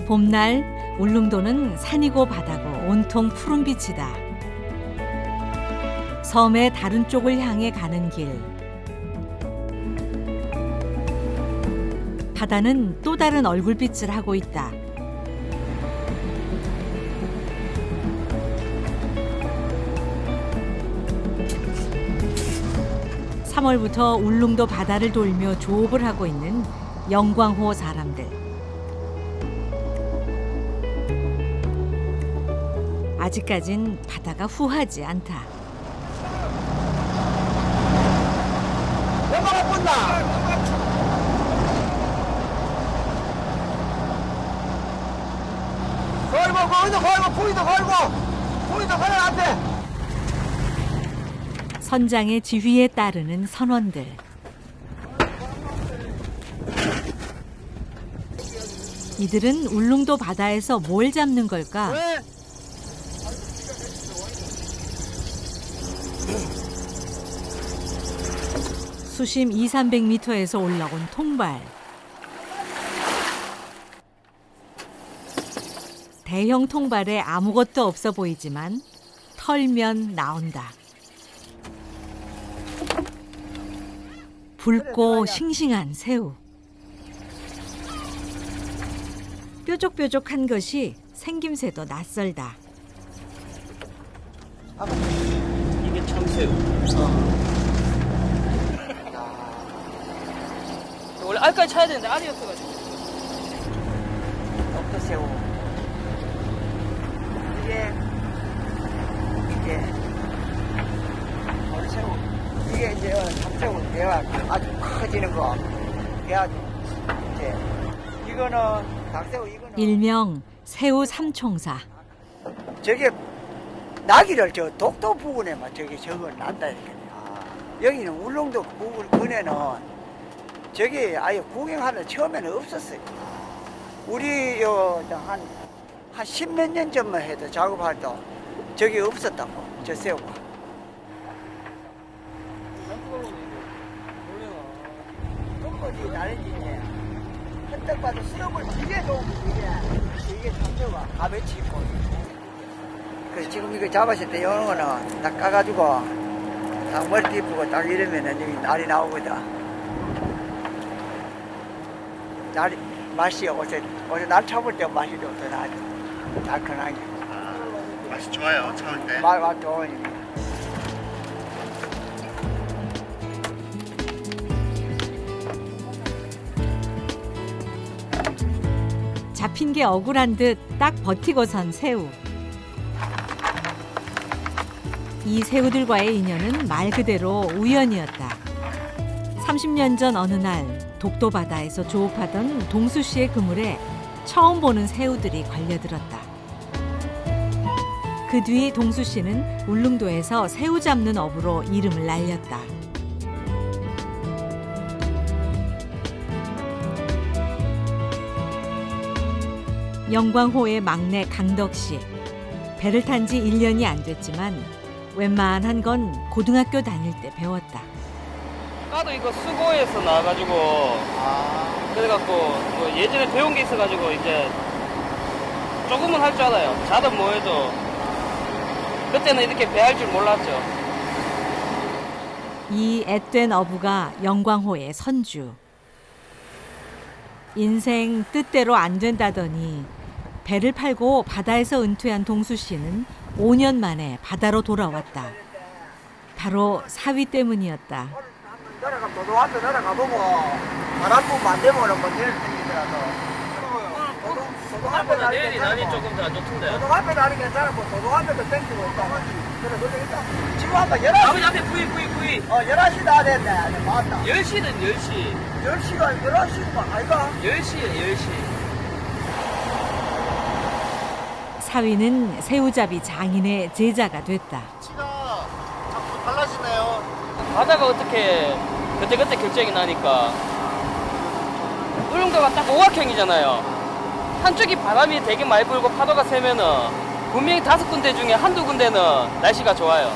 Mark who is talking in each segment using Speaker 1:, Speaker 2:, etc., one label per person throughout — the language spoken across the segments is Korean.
Speaker 1: 봄날 울릉도는 산이고 바다고 온통 푸른빛이다. 섬의 다른 쪽을 향해 가는 길. 바다는 또 다른 얼굴빛을 하고 있다. (3월부터) 울릉도 바다를 돌며 조업을 하고 있는 영광호 사람들. 아직까진 바다가 후하지 않다.
Speaker 2: 엄마가 본다. 걸고 거기도 걸고 부위도 걸고 부위도 걸어 앞에.
Speaker 1: 선장의 지휘에 따르는 선원들. 이들은 울릉도 바다에서 뭘 잡는 걸까?
Speaker 2: 왜?
Speaker 1: 수심 200~300m에서 올라온 통발. 대형 통발에 아무것도 없어 보이지만 털면 나온다. 붉고 싱싱한 새우. 뾰족뾰족한 것이 생김새도 낯설다.
Speaker 3: 이게 참새우. 원래 알까지 차야 되는데 알이 없어가지고.
Speaker 2: 옥토새우. 이게 어새우. 이게 이제 참새우 대화 아주 커지는 거. 아주 이제 이거는 닭새우 이거는
Speaker 1: 일명 새우 삼총사.
Speaker 2: 저게 나기를 저 독도 부근에만 저기 저거 난다 이렇게. 여기는 울릉도 부근 근에는 저기 아예 구경하는 처음에는 없었어요. 우리 한 10몇 년 전만 해도 작업할 때 저기 없었다고 저 새우가. 똥꼬지 다른지 이제 한떡 봐도 수염을 되게 좋은 이게 참새우가 가베치 있고. 그래서 지금 이거 잡았을 때 이런 거는 딱 까가지고 딱 머리 띠쁘고 딱 이러면은 여기 날이 나오거든. 날이 맛이 어제 날 참을 때 맛이 좋더 나지. 달큰하게.
Speaker 4: 맛이 좋아요, 참을 때.
Speaker 2: 맛 좋으니.
Speaker 1: 잡힌 게 억울한 듯 딱 버티고 선 새우. 이 새우들과의 인연은 말 그대로 우연이었다. 30년 전 어느 날 독도 바다에서 조업하던 동수 씨의 그물에 처음 보는 새우들이 걸려들었다. 그 뒤 동수 씨는 울릉도에서 새우 잡는 업으로 이름을 날렸다. 영광호의 막내 강덕 씨. 배를 탄 지 1년이 안 됐지만 웬만한 건 고등학교 다닐 때 배웠다.
Speaker 3: 까도 이거 수고에서 나와가지고 그래갖고 뭐 예전에 배운 게 있어가지고 이제 조금은 할 줄 알아요. 자든 뭐해도 그때는 이렇게 배할 줄 몰랐죠.
Speaker 1: 이 앳된 어부가 영광호의 선주. 인생 뜻대로 안 된다더니 배를 팔고 바다에서 은퇴한 동수 씨는 5년 만에 바다로 돌아왔다. 바로 사위 때문이었다.
Speaker 2: 내려가 도도한테 내려가보고 바람 부으면 안 되면 뭐 내일 생기더라도
Speaker 3: 생각보다 내일이 날이 조금 더 안 좋던데.
Speaker 2: 도도한테 날이 괜찮고 도도한테도 땡기고 있다. 그래 그래 있다. 지금 한번 11시
Speaker 3: 아버지 앞에 부이
Speaker 2: 11시 다 됐네. 맞다.
Speaker 3: 10시는 10시
Speaker 2: 10시가 11시구만 아이가.
Speaker 3: 10시에 10시.
Speaker 1: 사위는 새우잡이 장인의 제자가 됐다.
Speaker 4: 치가 자꾸 달라지네요.
Speaker 3: 바다가 어떻게 그때그때 결정이 나니까 울릉도가 딱 오각형이잖아요. 한쪽이 바람이 되게 많이 불고 파도가 세면은 분명히 5군데 중에 한두 군데는 날씨가 좋아요.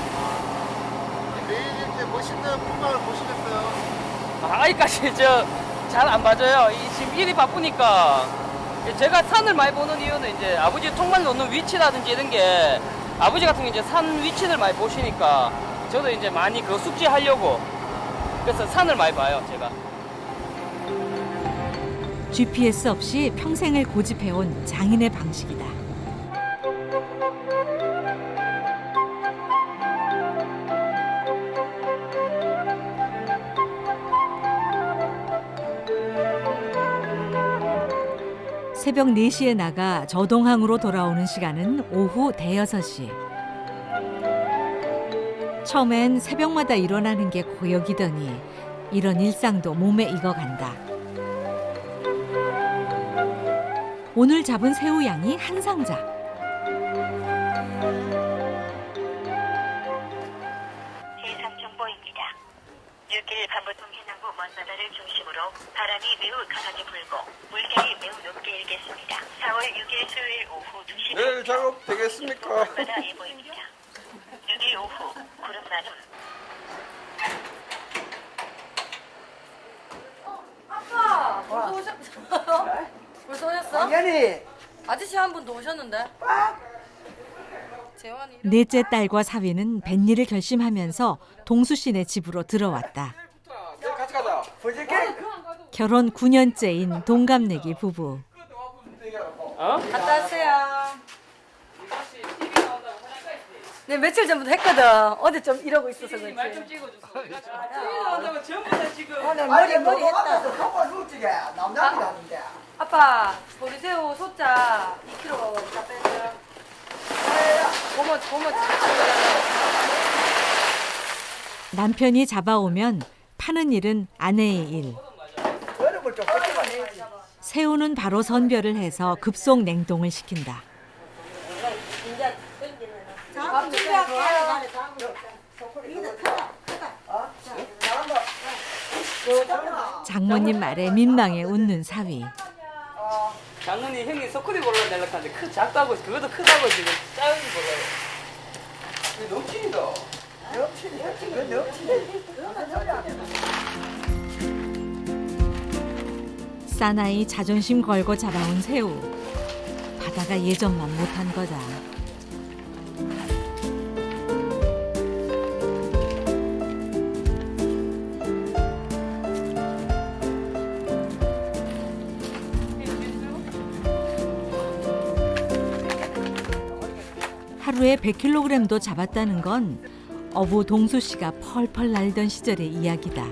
Speaker 4: 내일 이제 멋있는 풍광을 보시겠어요.
Speaker 3: 아직까지 저 잘 안 봐줘요. 지금 일이 바쁘니까 제가 산을 많이 보는 이유는 이제 아버지 통발 놓는 위치라든지 이런 게 아버지 같은 경우 이제 산 위치를 많이 보시니까 저도 이제 많이 그 숙지하려고 그래서 산을 많이 봐요, 제가.
Speaker 1: GPS 없이 평생을 고집해온 장인의 방식이다. 새벽 4시에 나가 저동항으로 돌아오는 시간은 오후 대여섯 시. 처음엔 새벽마다 일어나는 게 고역이더니 이런 일상도 몸에 익어간다. 오늘 잡은 새우 양이 한 상자.
Speaker 5: 해상정보입니다. 6일 반부통 해남부 먼바다를 중심으로 바람이 매우 강하게 불고 물결이 매우 높게 일겠습니다. 4월 6일 수요일 오후 2시
Speaker 6: 내일 작업 되겠습니까?
Speaker 5: 먼바다 예보입니다. 6일 오후 구름 많음.
Speaker 7: 아빠 벌써 오셨어? 벌써 오셨어?
Speaker 2: 당연히
Speaker 7: 아저씨 한 분 더 오셨는데. 재환이 이름
Speaker 1: 넷째 딸과 사위는 뱃일을 결심하면서 동수 씨네 집으로 들어왔다.
Speaker 6: 내일 같이 가자.
Speaker 2: 부지게
Speaker 1: 결혼 9년째인 동갑내기 부부.
Speaker 3: 어?
Speaker 7: 갔다 왔어요. 네 며칠 전부터 했거든. 어제 좀 이러고 있어서 그렇지.
Speaker 3: 말좀 찍어줬어. TV 나온다고 전부 다 지금.
Speaker 7: 오늘 머리 했다.
Speaker 2: 한번 솔직히 남자들 하는데
Speaker 7: 아빠 보리새우 소자 2kg 다 빼세요. 고모
Speaker 1: 남편이 잡아오면 파는 일은 아내의 일.
Speaker 2: 얼음을 좀 걷어가 내야지.
Speaker 1: 새우는 바로 선별을 해서 급속 냉동을 시킨다.
Speaker 7: 밥 준비할게요.
Speaker 1: 장모님 말에 민망해 웃는 사위.
Speaker 3: 장모님 형이 소쿠리 골라내려고 하는데 작다고 그것도 크다고 지금 작은 골라요.
Speaker 6: 이게 넘친이다.
Speaker 1: 사나이 자존심 걸고 잡아온 새우. 바다가 예전만 못한 거다. 하루에 100kg도 잡았다는 건 어부 동수 씨가 펄펄 날던 시절의 이야기다.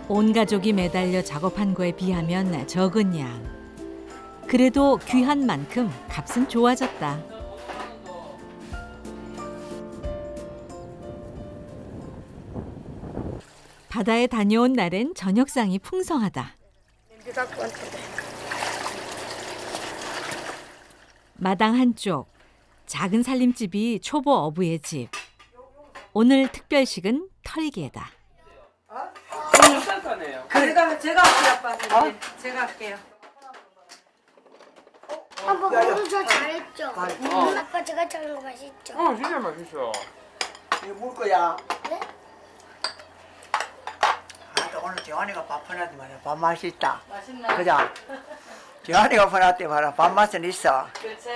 Speaker 1: 온 가족이 매달려 작업한 거에 비하면 적은 양. 그래도 귀한 만큼 값은 좋아졌다. 바다에 다녀온 날엔 저녁상이 풍성하다. 마당 한쪽, 작은 살림집이 초보 어부의 집. 오늘 특별식은 털개다.
Speaker 3: 괜찮다네요.
Speaker 7: 제가 할게요 아빠. 제가 할게요.
Speaker 8: 아빠 그거 저 잘했죠? 아빠 제가 잘한 거 맛있죠?
Speaker 6: 진짜 맛있어.
Speaker 2: 이거 물 거야.
Speaker 8: 네?
Speaker 2: 아, 오늘 재환이가 밥 해놨더니 말이야. 밥 맛있다.
Speaker 7: 맛있나?
Speaker 2: 그죠? 재환이가 해놨더니 말이야. 밥 맛은 있어.
Speaker 7: 그렇지.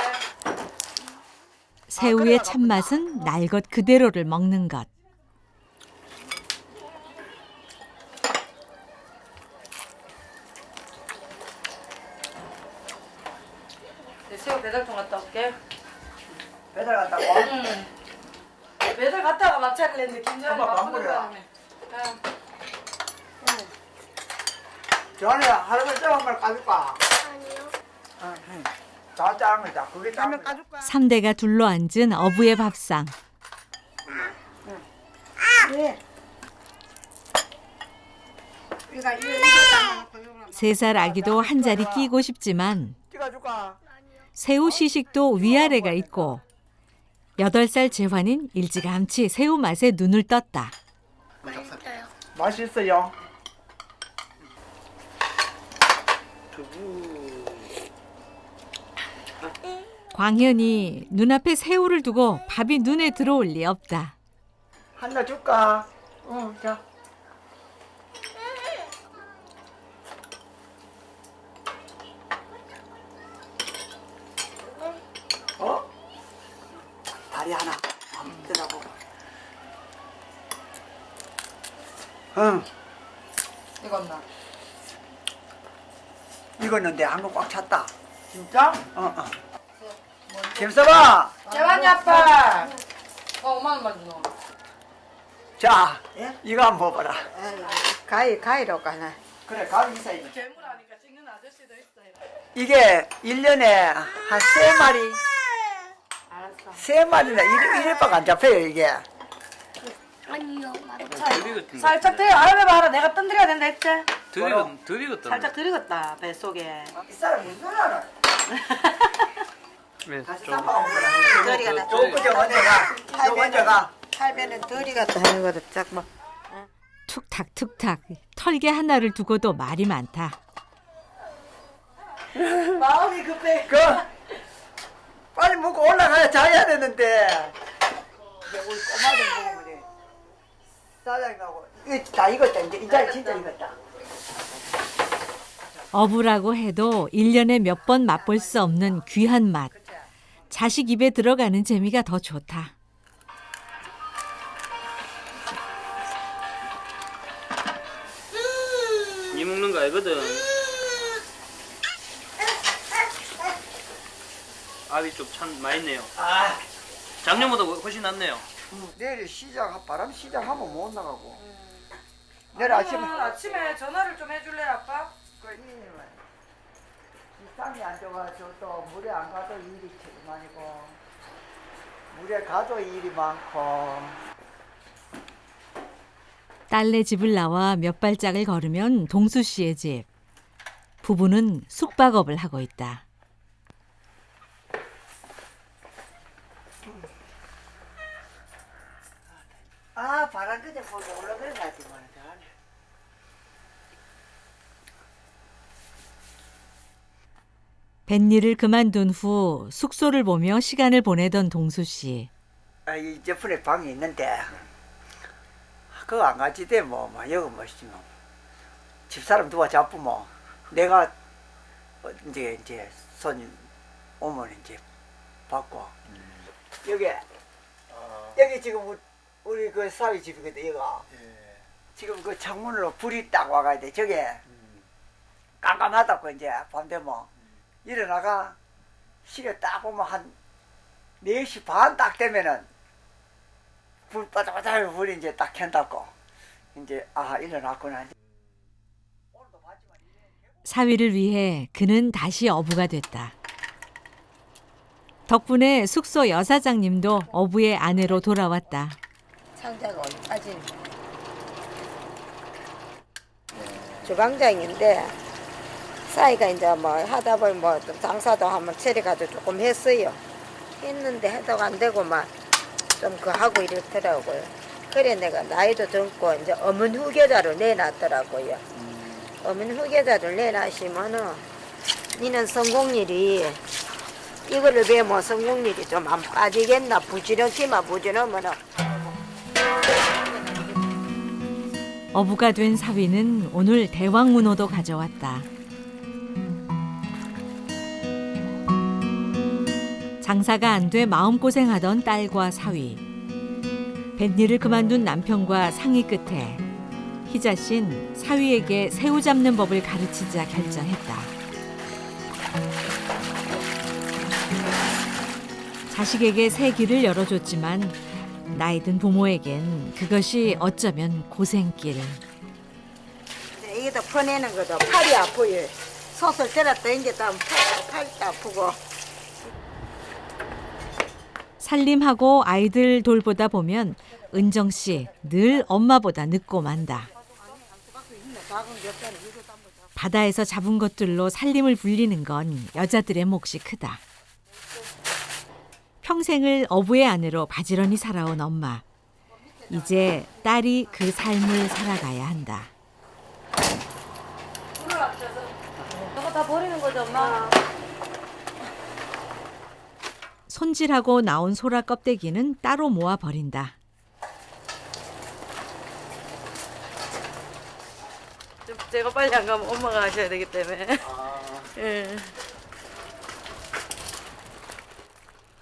Speaker 1: 새우의 참맛은 날 것 그대로를 먹는 것.
Speaker 7: 네, 새우 배달통 갔다 올게.
Speaker 2: 배달 갔다고?
Speaker 7: 응. 배달 갔다가 막차를 냈는데 김정환이
Speaker 2: 엄마 밥
Speaker 7: 바쁘는
Speaker 2: 먹어라.
Speaker 7: 바람에. 응.
Speaker 2: 재환이가 할아버지 쪄한 걸 까줄까?
Speaker 8: 아니요.
Speaker 2: 응. 다 짜는 거다. 그게 짜면 까줄까?
Speaker 1: 3대가 둘러앉은 어부의 밥상. 세 살 아기도 한 자리 끼고 싶지만
Speaker 2: 찍어줄까?
Speaker 1: 새우 시식도 위아래가 있고 8살 재환인 일찌감치 새우 맛에 눈을 떴다.
Speaker 8: 맛있어요.
Speaker 2: 맛있어요.
Speaker 1: 광현이 눈앞에 새우를 두고 밥이 눈에 들어올 리 없다.
Speaker 2: 하나 줄까? 응, 자. 어? 다리 하나 들어보고. 응.
Speaker 7: 익었나?
Speaker 2: 익었는데 한거 꽉 찼다.
Speaker 7: 진짜?
Speaker 2: 어. 김서봐.
Speaker 7: 재환이 아빠. 5만 원만 주노.
Speaker 2: 자, 이거 한번 먹어봐라.
Speaker 7: 가위로 가나.
Speaker 2: 그래, 가위 있어야지.
Speaker 7: 재물하니까 찍는 아저씨도 있어요.
Speaker 2: 이게 1년에 한 3마리,
Speaker 7: 알았어.
Speaker 2: 3마리나 이래밖에 안 잡혀요, 이게.
Speaker 8: 아니요.
Speaker 7: 살짝 더 알아봐라. 내가 던드려야 된다 했지?
Speaker 3: 덜 익었다.
Speaker 7: 살짝 들이겠다 뱃속에.
Speaker 2: 이 사람 무슨 줄 알아?
Speaker 3: 네,
Speaker 2: 다시
Speaker 3: 좀.
Speaker 2: 쌈박아보라.
Speaker 7: 덜이가 나.
Speaker 2: 요거 먼저 가. 요 먼저 가.
Speaker 7: 할배는 덜이겠다 하는 거도 짝 뭐.
Speaker 1: 툭탁툭탁 털개 하나를 두고도 말이 많다.
Speaker 7: 마음이 급해.
Speaker 2: 빨리 먹고 올라가야 자야 되는데. 이제 우리 꼬마들 먹으면 돼. 사장님하고. 이거 다 익었다, 이제. 이 자리 진짜 익었다.
Speaker 1: 어부라고 해도 1년에 몇 번 맛볼 수 없는 귀한 맛. 자식 입에 들어가는 재미가 더 좋다.
Speaker 3: 니 먹는 거 알거든. 밥이 좀 참 맛있네요.
Speaker 2: 아,
Speaker 3: 작년보다 훨씬 낫네요.
Speaker 2: 내일 바람 시작하면 못 나가고. 내일 아침에
Speaker 7: 전화를 좀 해줄래 아빠?
Speaker 2: 땀이 안 좋아서 또 물에 안 가도 일이 많이고 물에 가도 일이 많고.
Speaker 1: 딸네 집을 나와 몇 발짝을 걸으면 동수 씨의 집. 부부는 숙박업을 하고 있다.
Speaker 2: 아, 바람 그냥 보고 올라가야지 뭐.
Speaker 1: 뱃일을 그만둔 후 숙소를 보며 시간을 보내던 동수 씨.
Speaker 2: 아, 이 옆에 방이 있는데 그거 안 가지 돼 뭐 여기 뭐시면 집사람 누가 잡으면 내가 이제 손님 오면 이제 받고. 여기 지금 우리 그 사위 집이거든. 여기가 지금 그 창문으로 불이 딱 와가야 돼. 저게 깜깜하다고 이제 밤 되면 일어나가 시계 딱 보면 한 4시 반 딱 되면은 불 빠져빠져 불이 이제 딱 켠다고 이제 일어났구나.
Speaker 1: 사위를 위해 그는 다시 어부가 됐다. 덕분에 숙소 여사장님도 어부의 아내로 돌아왔다.
Speaker 7: 상자가 어디 빠진 주방장인데 사이가 이제 뭐 하다 보면 뭐 장사도 한번 체리가지고 조금 했어요. 했는데 해도 안 되고 막 좀 그 하고 이렇더라고요. 그래 내가 나이도 젊고 이제 어문 후계자를 내놨더라고요. 어문 후계자를 내놨으면은 니는 성공률이 이거를 배우면 성공률이 좀 안 빠지겠나. 부지런히만 부지런하면은.
Speaker 1: 어부가 된 사위는 오늘 대왕문어도 가져왔다. 장사가 안 돼 마음고생하던 딸과 사위. 뱃일을 그만둔 남편과 상의 끝에 희자 씨는 사위에게 새우 잡는 법을 가르치자 결정했다. 자식에게 새 길을 열어줬지만 나이든 부모에겐 그것이 어쩌면 고생길.
Speaker 7: 이게 더 퍼내는 거죠. 팔이 아프요. 솥을 들었다 당겼다 하면 팔도 아프고.
Speaker 1: 살림하고 아이들 돌보다 보면 은정 씨 늘 엄마보다 늦고 만다. 바다에서 잡은 것들로 살림을 불리는 건 여자들의 몫이 크다. 평생을 어부의 아내로 바지런히 살아온 엄마. 이제 딸이 그 삶을 살아가야 한다.
Speaker 7: 저거 다 버리는 거죠, 엄마?
Speaker 1: 손질하고 나온 소라 껍데기는 따로 모아 버린다.
Speaker 9: 제가 빨리 안 가면 엄마가 하셔야 되기 때문에. 예.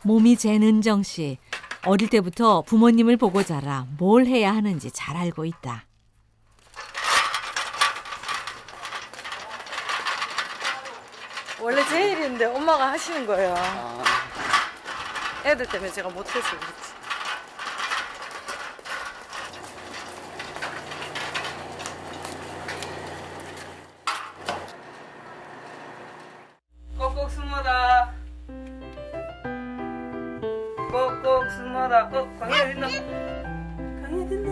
Speaker 1: 몸이 잰 은정 씨. 어릴 때부터 부모님을 보고 자라 뭘 해야 하는지 잘 알고 있다.
Speaker 9: 원래 제 일인데 엄마가 하시는 거예요. 애들 때문에 제가 못해서 그렇지.
Speaker 3: 꼭꼭 숨어라. 꼭꼭 숨어라. 강희 어딨노? 강희 어딨노?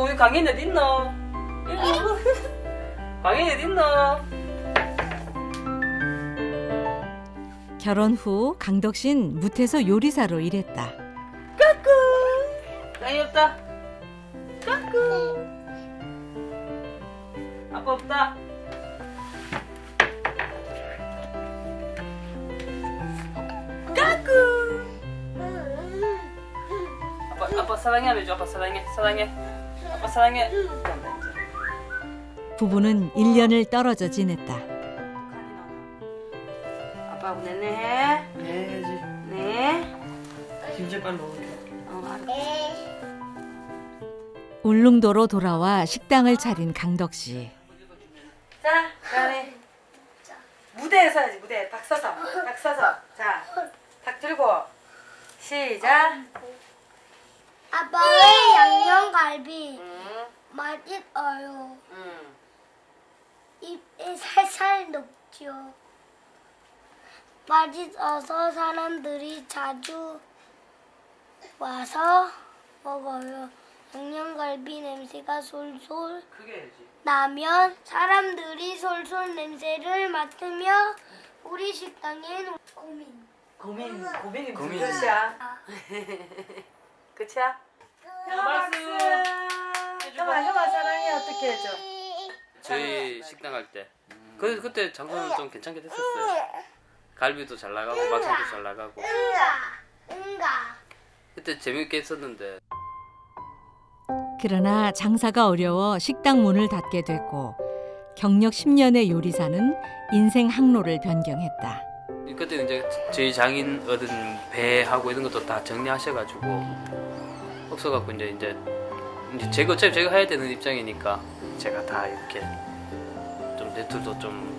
Speaker 3: 우리 강희 어딨노? 강희 어딨노?
Speaker 1: 결혼 후 강덕 씨는 무태서 요리사로 일했다.
Speaker 3: 강희 없다. 까꿍. 아빠 없다. 아빠 사랑해 하면 줘. 아빠 사랑해. 아빠 사랑해.
Speaker 1: 부부는 1년을 떨어져 지냈다.
Speaker 9: 아빠하고 내내 해. 네.
Speaker 3: 진짜 빨리 먹을게.
Speaker 1: 울릉도로 돌아와 식당을 차린 강덕 씨.
Speaker 9: 자, 그다음에 무대에 서야지. 무대 딱 서서. 자, 딱 들고 시작.
Speaker 8: 아빠의 양념갈비 맛있어요. 입에 살살 녹죠. 맛있어서 사람들이 자주 와서 먹어요. 양념갈비 냄새가 솔솔
Speaker 3: 크게 해야지.
Speaker 8: 나면 사람들이 솔솔 냄새를 맡으며 우리 식당엔
Speaker 9: 고민이 무슨 뜻이야? 끝이야?
Speaker 3: 박수.
Speaker 9: 형아 사랑해 어떻게 해줘?
Speaker 3: 저희 식당 갈 때. 그때 장사는 좀 괜찮게 됐었어요. 갈비도 잘 나가고 막창도 잘 나가고.
Speaker 8: 응가
Speaker 3: 그때 재밌게 했었는데.
Speaker 1: 그러나 장사가 어려워 식당 문을 닫게 됐고 경력 10년의 요리사는 인생 항로를 변경했다.
Speaker 3: 그때 이제 저희 장인 어른 배하고 이런 것도 다 정리하셔가지고 없어갖고 이제 제가 어차피 제가 해야 되는 입장이니까 제가 다 이렇게 좀 네트도 좀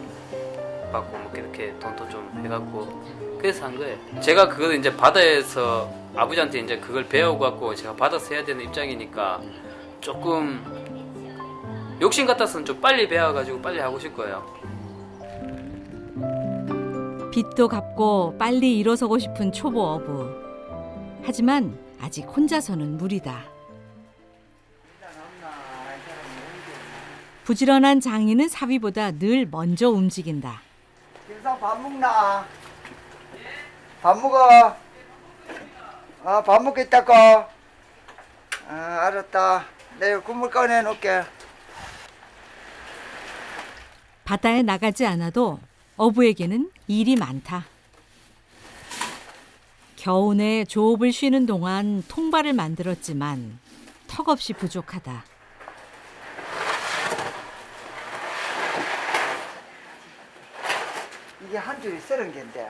Speaker 3: 받고 뭐 이렇게 돈도 좀 해갖고 그래서 한 거예요. 제가 그걸 이제 바다에서 아버지한테 이제 그걸 배우고 갖고 제가 받아서 해야 되는 입장이니까 조금 욕심 같아서는 좀 빨리 배워가지고 빨리 하고 싶어요.
Speaker 1: 빚도 갚고 빨리 일어서고 싶은 초보 어부. 하지만 아직 혼자서는 무리다. 부지런한 장인은 사위보다 늘 먼저 움직인다.
Speaker 2: 김상 밥 먹나? 밥 먹어. 밥 먹겠다고. 알았다. 내가 국물 꺼내 놓을게.
Speaker 1: 바다에 나가지 않아도 어부에게는 일이 많다. 겨우내 조업을 쉬는 동안 통발을 만들었지만 턱없이 부족하다.
Speaker 2: 이게 한 줄이 30개인데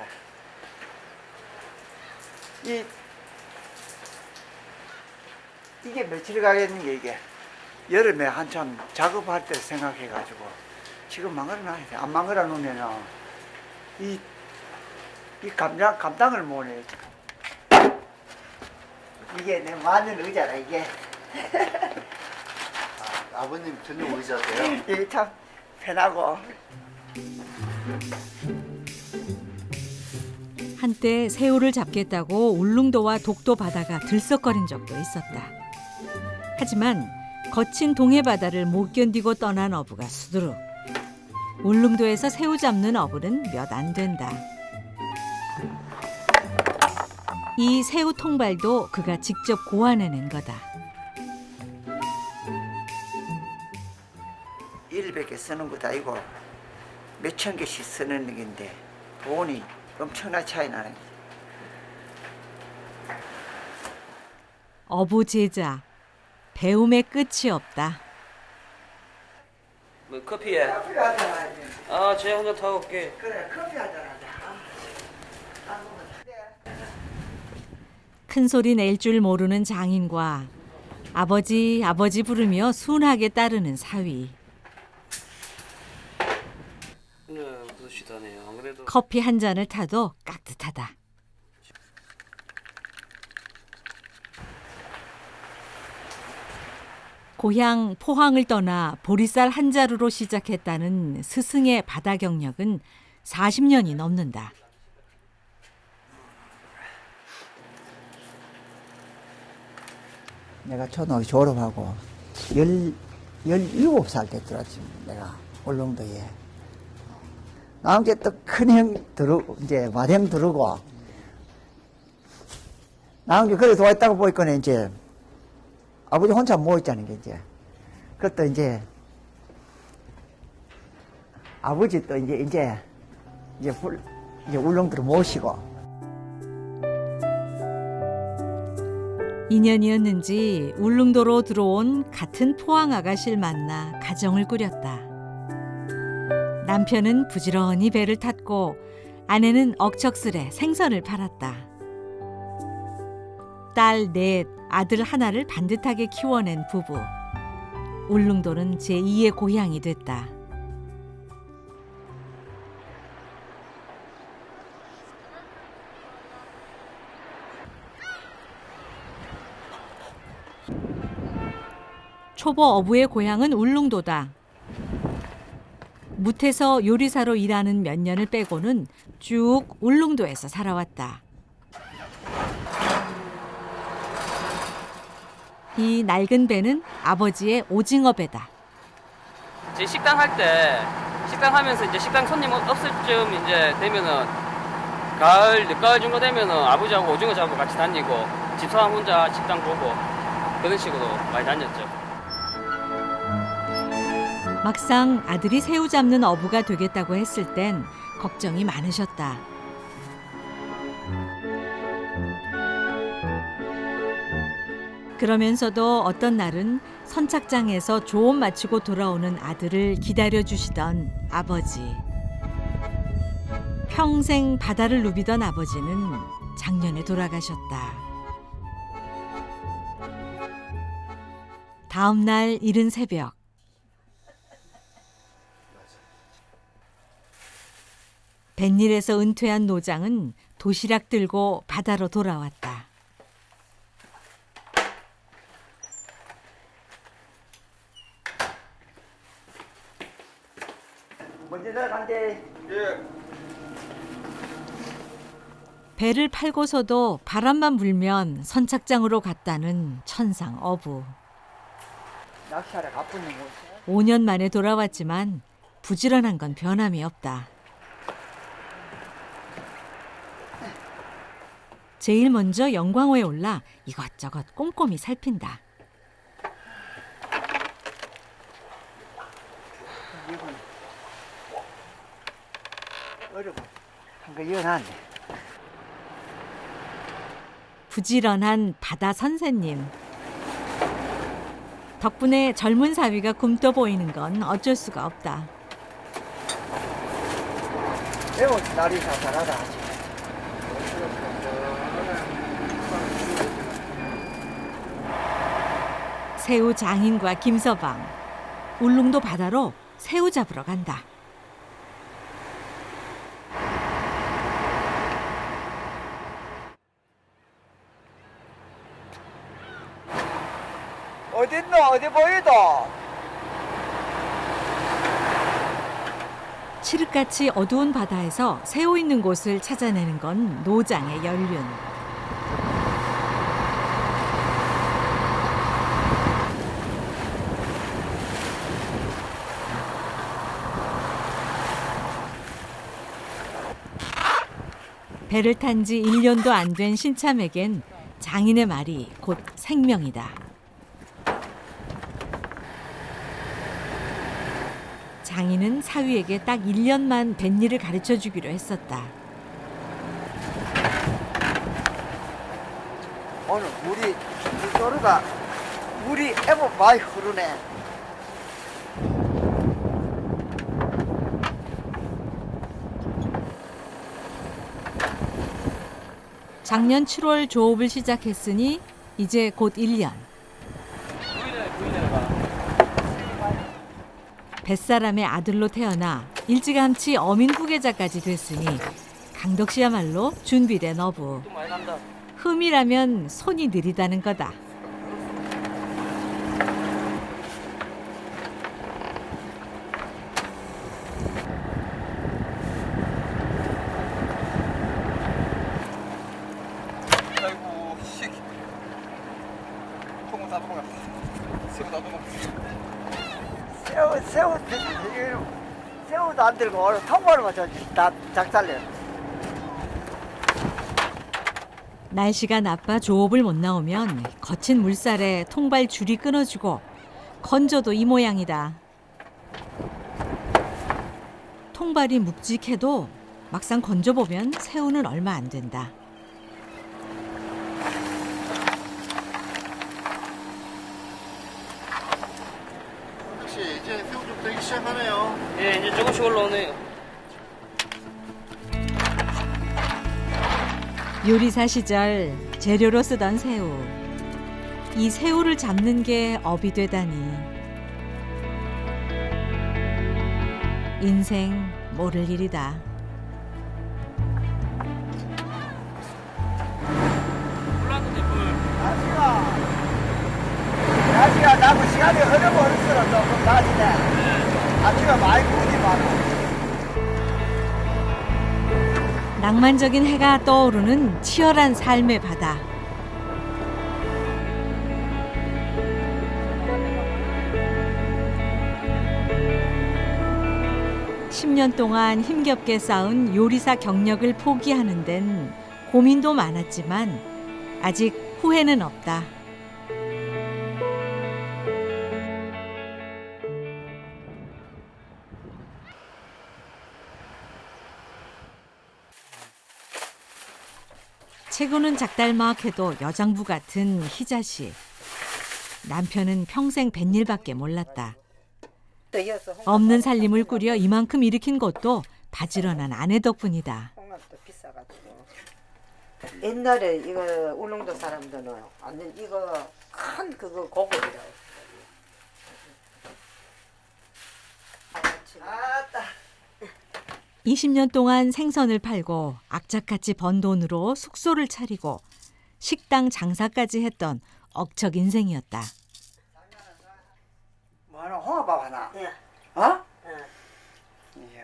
Speaker 2: 이게 며칠 가겠는 게 이게 여름에 한참 작업할 때 생각해가지고 지금 망가려놔야 돼. 안 망가려 놓으면은 이 감당을 못해. 이게 내 마늘 의자라 이게.
Speaker 4: 아버님 전용 의자세요?
Speaker 2: 이게 참 편하고.
Speaker 1: 한때 새우를 잡겠다고 울릉도와 독도 바다가 들썩거린 적도 있었다. 하지만 거친 동해 바다를 못 견디고 떠난 어부가 수두룩. 울릉도에서 새우 잡는 어부는 몇 안 된다. 이 새우 통발도 그가 직접 고안해낸 거다.
Speaker 2: 100개 쓰는 것도 아니고 몇천 개씩 쓰는 건데 돈이 엄청나게 차이 나는 거지.
Speaker 1: 어부 제자, 배움의 끝이 없다.
Speaker 3: 뭐 커피에?
Speaker 2: 커피 한잔 하지.
Speaker 3: 아, 제가 한잔 타고 올게.
Speaker 2: 그래, 커피 한잔 하자.
Speaker 1: 큰 소리 낼 줄 모르는 장인과 아버지 부르며 순하게 따르는 사위.
Speaker 3: 네, 부시다네요. 안 그래도
Speaker 1: 커피 한 잔을 타도 깍듯하다. 고향 포항을 떠나 보리쌀 한 자루로 시작했다는 스승의 바다 경력은 40년이 넘는다.
Speaker 2: 내가 초등학교 졸업하고 17살 때 들어왔지, 내가 울릉도에. 나온 게 또 큰형 이제 맏형 들어오고, 나온 게 그래 도와있다고 보니까 이제 아버지 혼자 모였잖아요, 이제. 그것도 이제 아버지 또 이제 울릉도로 모시고.
Speaker 1: 인연이었는지 울릉도로 들어온 같은 포항 아가씨를 만나 가정을 꾸렸다. 남편은 부지런히 배를 탔고 아내는 억척스레 생선을 팔았다. 딸 넷, 아들 하나를 반듯하게 키워낸 부부. 울릉도는 제2의 고향이 됐다. 초보 어부의 고향은 울릉도다. 무태서 요리사로 일하는 몇 년을 빼고는 쭉 울릉도에서 살아왔다. 이 낡은 배는 아버지의 오징어 배다.
Speaker 3: 이제 식당 할 때 식당 하면서 이제 식당 손님 없을 쯤 이제 되면은 가을 늦가을 정도 되면은 아버지하고 오징어 잡고 같이 다니고 집사람 혼자 식당 보고 그런 식으로 많이 다녔죠.
Speaker 1: 막상 아들이 새우 잡는 어부가 되겠다고 했을 땐 걱정이 많으셨다. 그러면서도 어떤 날은 선착장에서 조업 마치고 돌아오는 아들을 기다려주시던 아버지. 평생 바다를 누비던 아버지는 작년에 돌아가셨다. 다음 날 이른 새벽. 뱃일에서 은퇴한 노장은 도시락 들고 바다로 돌아왔다.
Speaker 2: 먼저 들어간대.
Speaker 6: 예.
Speaker 1: 배를 팔고서도 바람만 불면 선착장으로 갔다는 천상 어부.
Speaker 2: 낚시하러 가쁘는 곳.
Speaker 1: 5년 만에 돌아왔지만 부지런한 건 변함이 없다. 제일 먼저 영광호에 올라 이것저것 꼼꼼히 살핀다.
Speaker 2: 어려워. 한거 이어놨네.
Speaker 1: 부지런한 바다 선생님. 덕분에 젊은 사위가 굼떠 보이는 건 어쩔 수가 없다.
Speaker 2: 매우 날이 사살하다 하지.
Speaker 1: 새우 장인과 김서방. 울릉도 바다로 새우 잡으러 간다.
Speaker 2: 어딨노? 어디 보이도?
Speaker 1: 칠흑같이 어두운 바다에서 새우 있는 곳을 찾아내는 건 노장의 연륜. 배를 탄 지 1년도 안 된 신참에겐 장인의 말이 곧 생명이다. 장인은 사위에게 딱 1년만 뱃일을 가르쳐 주기로 했었다.
Speaker 2: 오늘 물조르가 물이 애보 많이 흐르네.
Speaker 1: 작년 7월 조업을 시작했으니 이제 곧 1년.
Speaker 3: 부인네가.
Speaker 1: 뱃사람의 아들로 태어나 일찌감치 어민 후계자까지 됐으니 강덕 씨야말로 준비된 어부.
Speaker 3: 좀 많이 간다.
Speaker 1: 흠이라면 손이 느리다는 거다.
Speaker 6: 아이고 씨. 통은 다 도망갔어. 새우 다 도망갔어.
Speaker 2: 새우도 안 들고 오늘 통발만 다 작살내.
Speaker 1: 날씨가 나빠 조업을 못 나오면 거친 물살에 통발 줄이 끊어지고 건져도 이 모양이다. 통발이 묵직해도 막상 건져보면 새우는 얼마 안 된다.
Speaker 4: 혹시 이제 새우 좀 들기 시작하네요.
Speaker 3: 예, 이제 조금씩 올라오네요.
Speaker 1: 요리사 시절 재료로 쓰던 새우. 이 새우를 잡는 게 업이 되다니. 인생 모를 일이다.
Speaker 3: 올라왔는데 불.
Speaker 2: 날씨가 나고 시간이 흐르면 흐를수록 조금 나아지네. 아침에 많이 구우지 마라.
Speaker 1: 낭만적인 해가 떠오르는 치열한 삶의 바다. (10년) 동안 힘겹게 쌓은 요리사 경력을 포기하는 데는 고민도 많았지만 아직 후회는 없다. 체구는 작달막해도 여장부 같은 희자 씨. 남편은 평생 뱃일밖에 몰랐다. 없는 살림을 꾸려 이만큼 일으킨 것도 바지런한 아내 덕분이다.
Speaker 7: 홍합도 비싸가지고. 옛날에 이거 울릉도 사람들은 완전 이거 큰 그거 고급이라고.
Speaker 1: 20년 동안 생선을 팔고 악착같이 번 돈으로 숙소를 차리고 식당 장사까지 했던 억척 인생이었다.
Speaker 2: 뭐하나 홍합밥 하나?
Speaker 7: 예.
Speaker 2: 어?
Speaker 7: 예.
Speaker 2: 이야.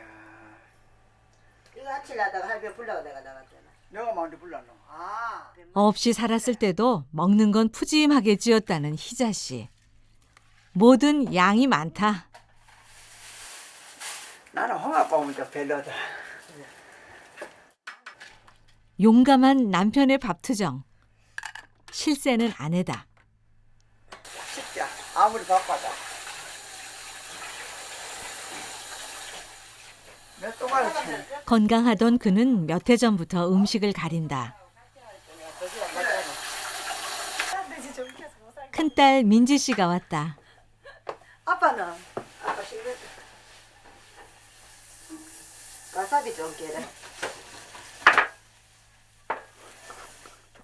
Speaker 7: 이거 아치려다가 할배 불러가 내가 나갔잖아.
Speaker 2: 내가 먼저 불렀노. 아.
Speaker 1: 없이 살았을 때도 먹는 건 푸짐하게 지었다는 희자 씨. 뭐든 양이 많다.
Speaker 2: 나는 홍합밥은 좀 별로다.
Speaker 1: 용감한 남편의 밥투정. 실세는 아내다.
Speaker 2: 진짜 아무리 바빠도. 몇 동안을 치네.
Speaker 1: 건강하던 그는 몇 해 전부터 음식을 가린다. 큰딸 민지 씨가 왔다.
Speaker 7: 아빠는? 아빠 식을 와사비 좀 깨라.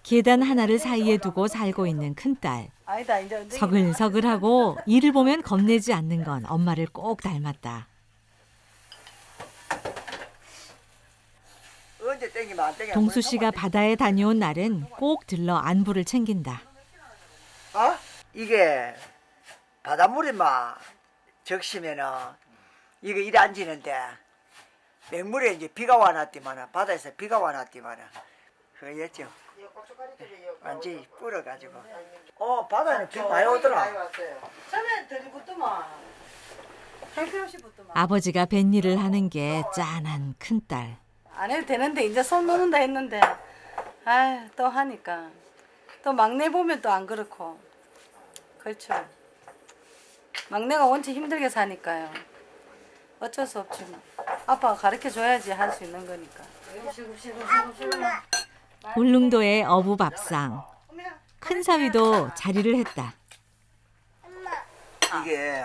Speaker 1: 계단 하나를 사이에 두고 살고 있는 큰딸.
Speaker 9: 아니다 이제
Speaker 1: 서글서글하고 이를 보면 겁내지 않는 건 엄마를 꼭 닮았다.
Speaker 2: 언제 땡기면 안 땡겨.
Speaker 1: 동수 씨가 바다에 다녀온 날엔 꼭 들러 안부를 챙긴다.
Speaker 2: 어? 이게 바닷물이 막 적시면은 이거 일 안 지는데 맹물에 이제 비가 와놨디만은 바다에서 비가 와놨디만은 그였죠. 완전히 불어가지고. 바다에는 비 많이 오더라.
Speaker 9: 처음에 들이붙더만 형편없이 붙더만
Speaker 1: 아버지가 뱃일을 하는 게 짠한 큰딸.
Speaker 9: 안 해도 되는데 이제 손 놓는다 했는데 아 또 하니까 또 막내 보면 또 안 그렇고 그렇죠. 막내가 원체 힘들게 사니까요. 어쩔 수 없지만 아빠가 가르쳐 줘야지 할 수 있는 거니까.
Speaker 1: 울릉도의 어부 밥상. 큰 사위도 자리를 했다.
Speaker 2: 이게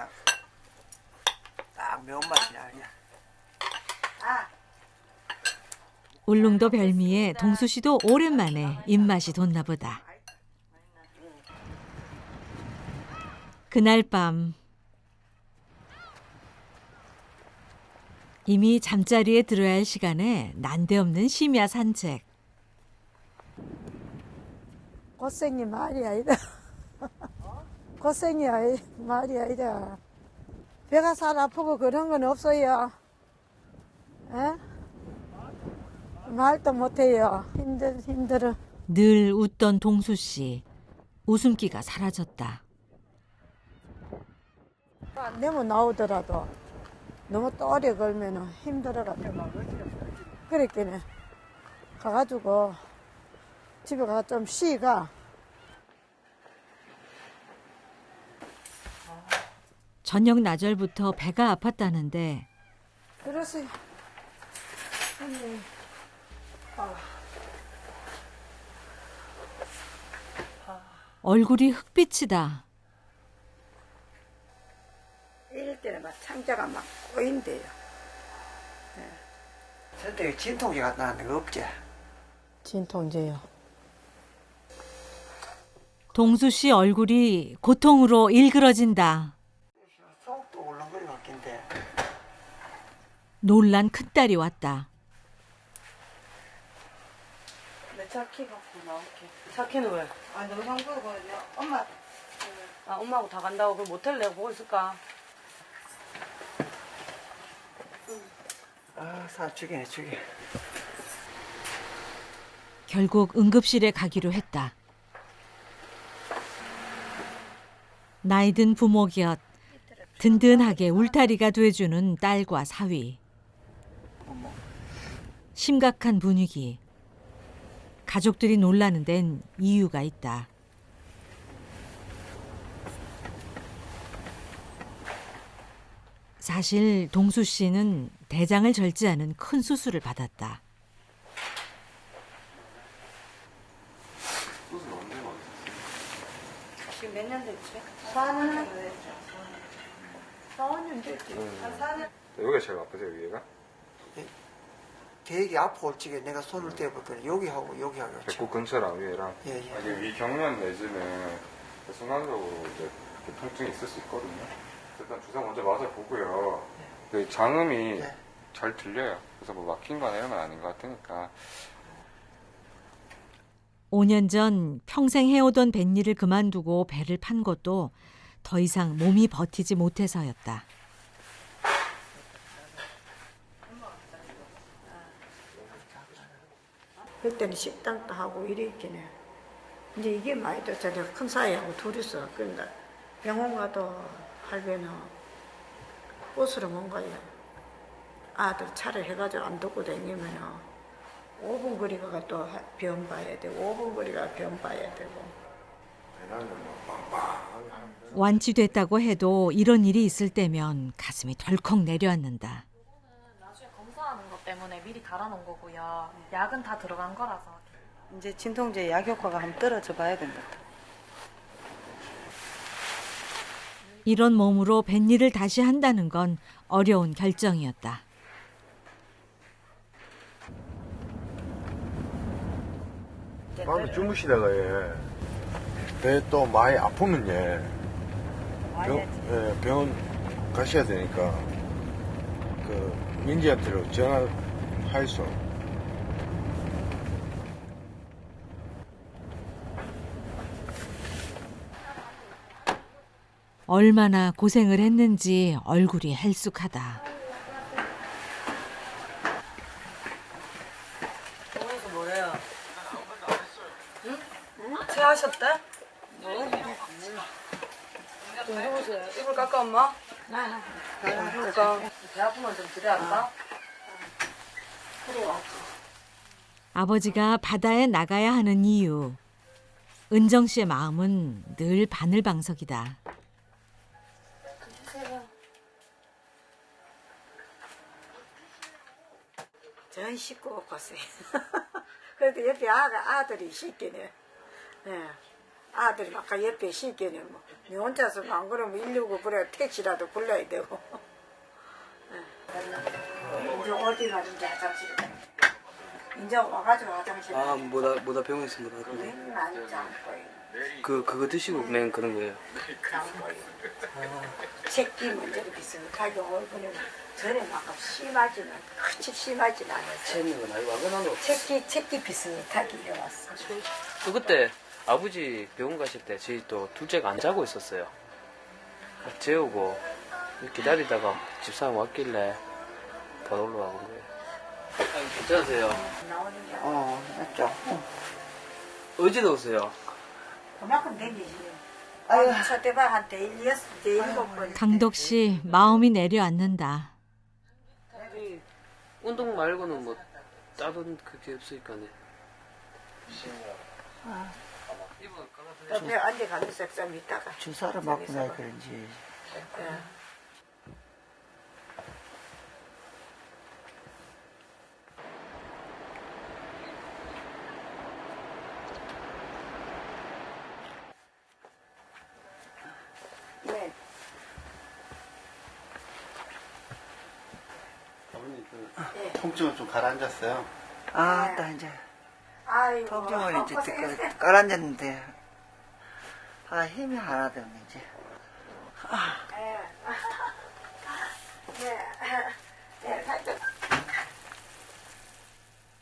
Speaker 2: 딱 매운맛이 나냐.
Speaker 1: 울릉도 별미에 동수 씨도 오랜만에 입맛이 돋나 보다. 그날 밤 이미 잠자리에 들어야 할 시간에 난데없는 심야 산책.
Speaker 10: 고생이 말이 아니다. 고생이 말이 아니다. 배가 살 아프고 그런 건 없어요. 에? 말도 못해요. 힘들어.
Speaker 1: 늘 웃던 동수 씨. 웃음기가 사라졌다.
Speaker 10: 안 되면 나오더라도 너무 또 오래 걸면 힘들어가지고. 그랬더니 가가지고 집에 가서 좀 쉬가.
Speaker 1: 저녁 나절부터 배가 아팠다는데
Speaker 10: 그러세요.
Speaker 1: 얼굴이 흑빛이다.
Speaker 10: 이럴 때는 막 창자가 막 꼬인대요.
Speaker 2: 저때 진통제 갖다 놨는 거 없지?
Speaker 10: 진통제요.
Speaker 1: 동수 씨 얼굴이 고통으로 일그러진다.
Speaker 2: 속도 울렁거리 같긴데.
Speaker 1: 놀란 큰딸이 왔다.
Speaker 9: 내 차 키 갖고 나올게. 차 키는 왜?
Speaker 10: 아, 영상 보고 엄마
Speaker 9: 아, 엄마하고 다 간다고 그럼 모텔 내가 보고 있을까?
Speaker 2: 아, 사 죽이네, 죽여.
Speaker 1: 결국 응급실에 가기로 했다. 나이든 부모 곁 든든하게 울타리가 돼주는 딸과 사위. 심각한 분위기. 가족들이 놀라는 데는 이유가 있다. 사실 동수 씨는 대장을 절제하는 큰 수술을 받았다.
Speaker 9: 지금 몇 년 됐지?
Speaker 10: 4년 됐지.
Speaker 9: 한 4년?
Speaker 6: 여기가 제일 아프세요, 위에가?
Speaker 2: 되게 아파 올지게 내가 손을 떼볼 거야. 여기하고 여기하고.
Speaker 6: 배꼽 근처랑 위에랑.
Speaker 2: 예, 예.
Speaker 6: 이게 위 경련 내지는 순간적으로 이제 통증이 있을 수 있거든요. 일단 주사 먼저 맞아보고요. 그 장음이
Speaker 2: 네.
Speaker 6: 잘 들려요. 그래서 뭐 막힌 거나 이런 건 아닌 것 같으니까.
Speaker 1: 5년 전 평생 해오던 뱃일을 그만두고 배를 판 것도 더 이상 몸이 버티지 못해서였다.
Speaker 10: 그때는 식당도 하고 이랬긴 해. 이제 이게 많이 됐잖아. 큰 사이하고 둘이서. 그러니까 병원 가도 할배는 버스로 뭔가 아들 차를 해가지고 안 듣고 다니면은 5분 거리가 또 병 봐야 되고 5분 거리가 병 봐야 되고.
Speaker 1: 완치됐다고 해도 이런 일이 있을 때면 가슴이 덜컥 내려앉는다.
Speaker 11: 나중에 검사하는 것 때문에 미리 달아놓은 거고요. 약은 다 들어간 거라서.
Speaker 9: 이제 진통제 약 효과가 한번 떨어져 봐야 된다.
Speaker 1: 이런 몸으로 뱃일을 다시 한다는 건 어려운 결정이었다.
Speaker 4: 밤에 주무시다가 배 또 많이 아프면 병원 가셔야 되니까 그 민지한테로 전화하였어.
Speaker 1: 얼마나 고생을 했는지 얼굴이 헬쑥하다.
Speaker 9: 병원에서 뭐래요? 응? 체하셨대? 뭐? 좀 해보세요. 이불 깎아, 엄마? 그러니까 배 아프면 좀 들여안나?
Speaker 1: 아버지가 바다에 나가야 하는 이유. 은정 씨의 마음은 늘 바늘방석이다.
Speaker 10: 전 씻고 고생. 그래도 옆에 아들이 씻기네. 예. 아들이 아까 옆에 시키는 뭐. 니 혼자서 안 그러면 119 그래 택시라도 불러야 되고. 이제 어디 가는지 화장실. 이제 와가지고 화장실.
Speaker 3: 아, 뭐다 병원에서 뭐다.
Speaker 10: 맨날 잠꼬이.
Speaker 3: 그거 드시고 맨 그런 거예요.
Speaker 10: 잠꼬이. 책기 문제로 비슷하게 얼굴에는 전에 막 심하지는 그치 심하지는 않았어.
Speaker 3: 재는 건 아니고 안 그나도.
Speaker 10: 책기 비슷하게 일어났어.
Speaker 3: 또 그때 아버지 병원 가실 때 저희 또 둘째가 안 자고 있었어요. 재우고 기다리다가 집사람 왔길래 바로 올라온 거예요. 괜찮으세요?
Speaker 10: 나오는 게
Speaker 2: 맞죠.
Speaker 3: 어디다 오세요?
Speaker 10: 그만큼 댕기지. 아유, 첫대방한테 7번.
Speaker 1: 강덕 씨 마음이 내려앉는다.
Speaker 3: 운동 말고는 뭐 다른 그게 없으니까네.
Speaker 10: 옆에 앉아가면서 좀 있다가.
Speaker 2: 주사를 맞고 나야 그런지.
Speaker 10: 네.
Speaker 4: 아버님 통증은 좀 가라앉았어요.
Speaker 2: 나 이제
Speaker 10: 아이고.
Speaker 2: 통증을 이제 깔아앉았는데 힘이 하나도 없네 이제.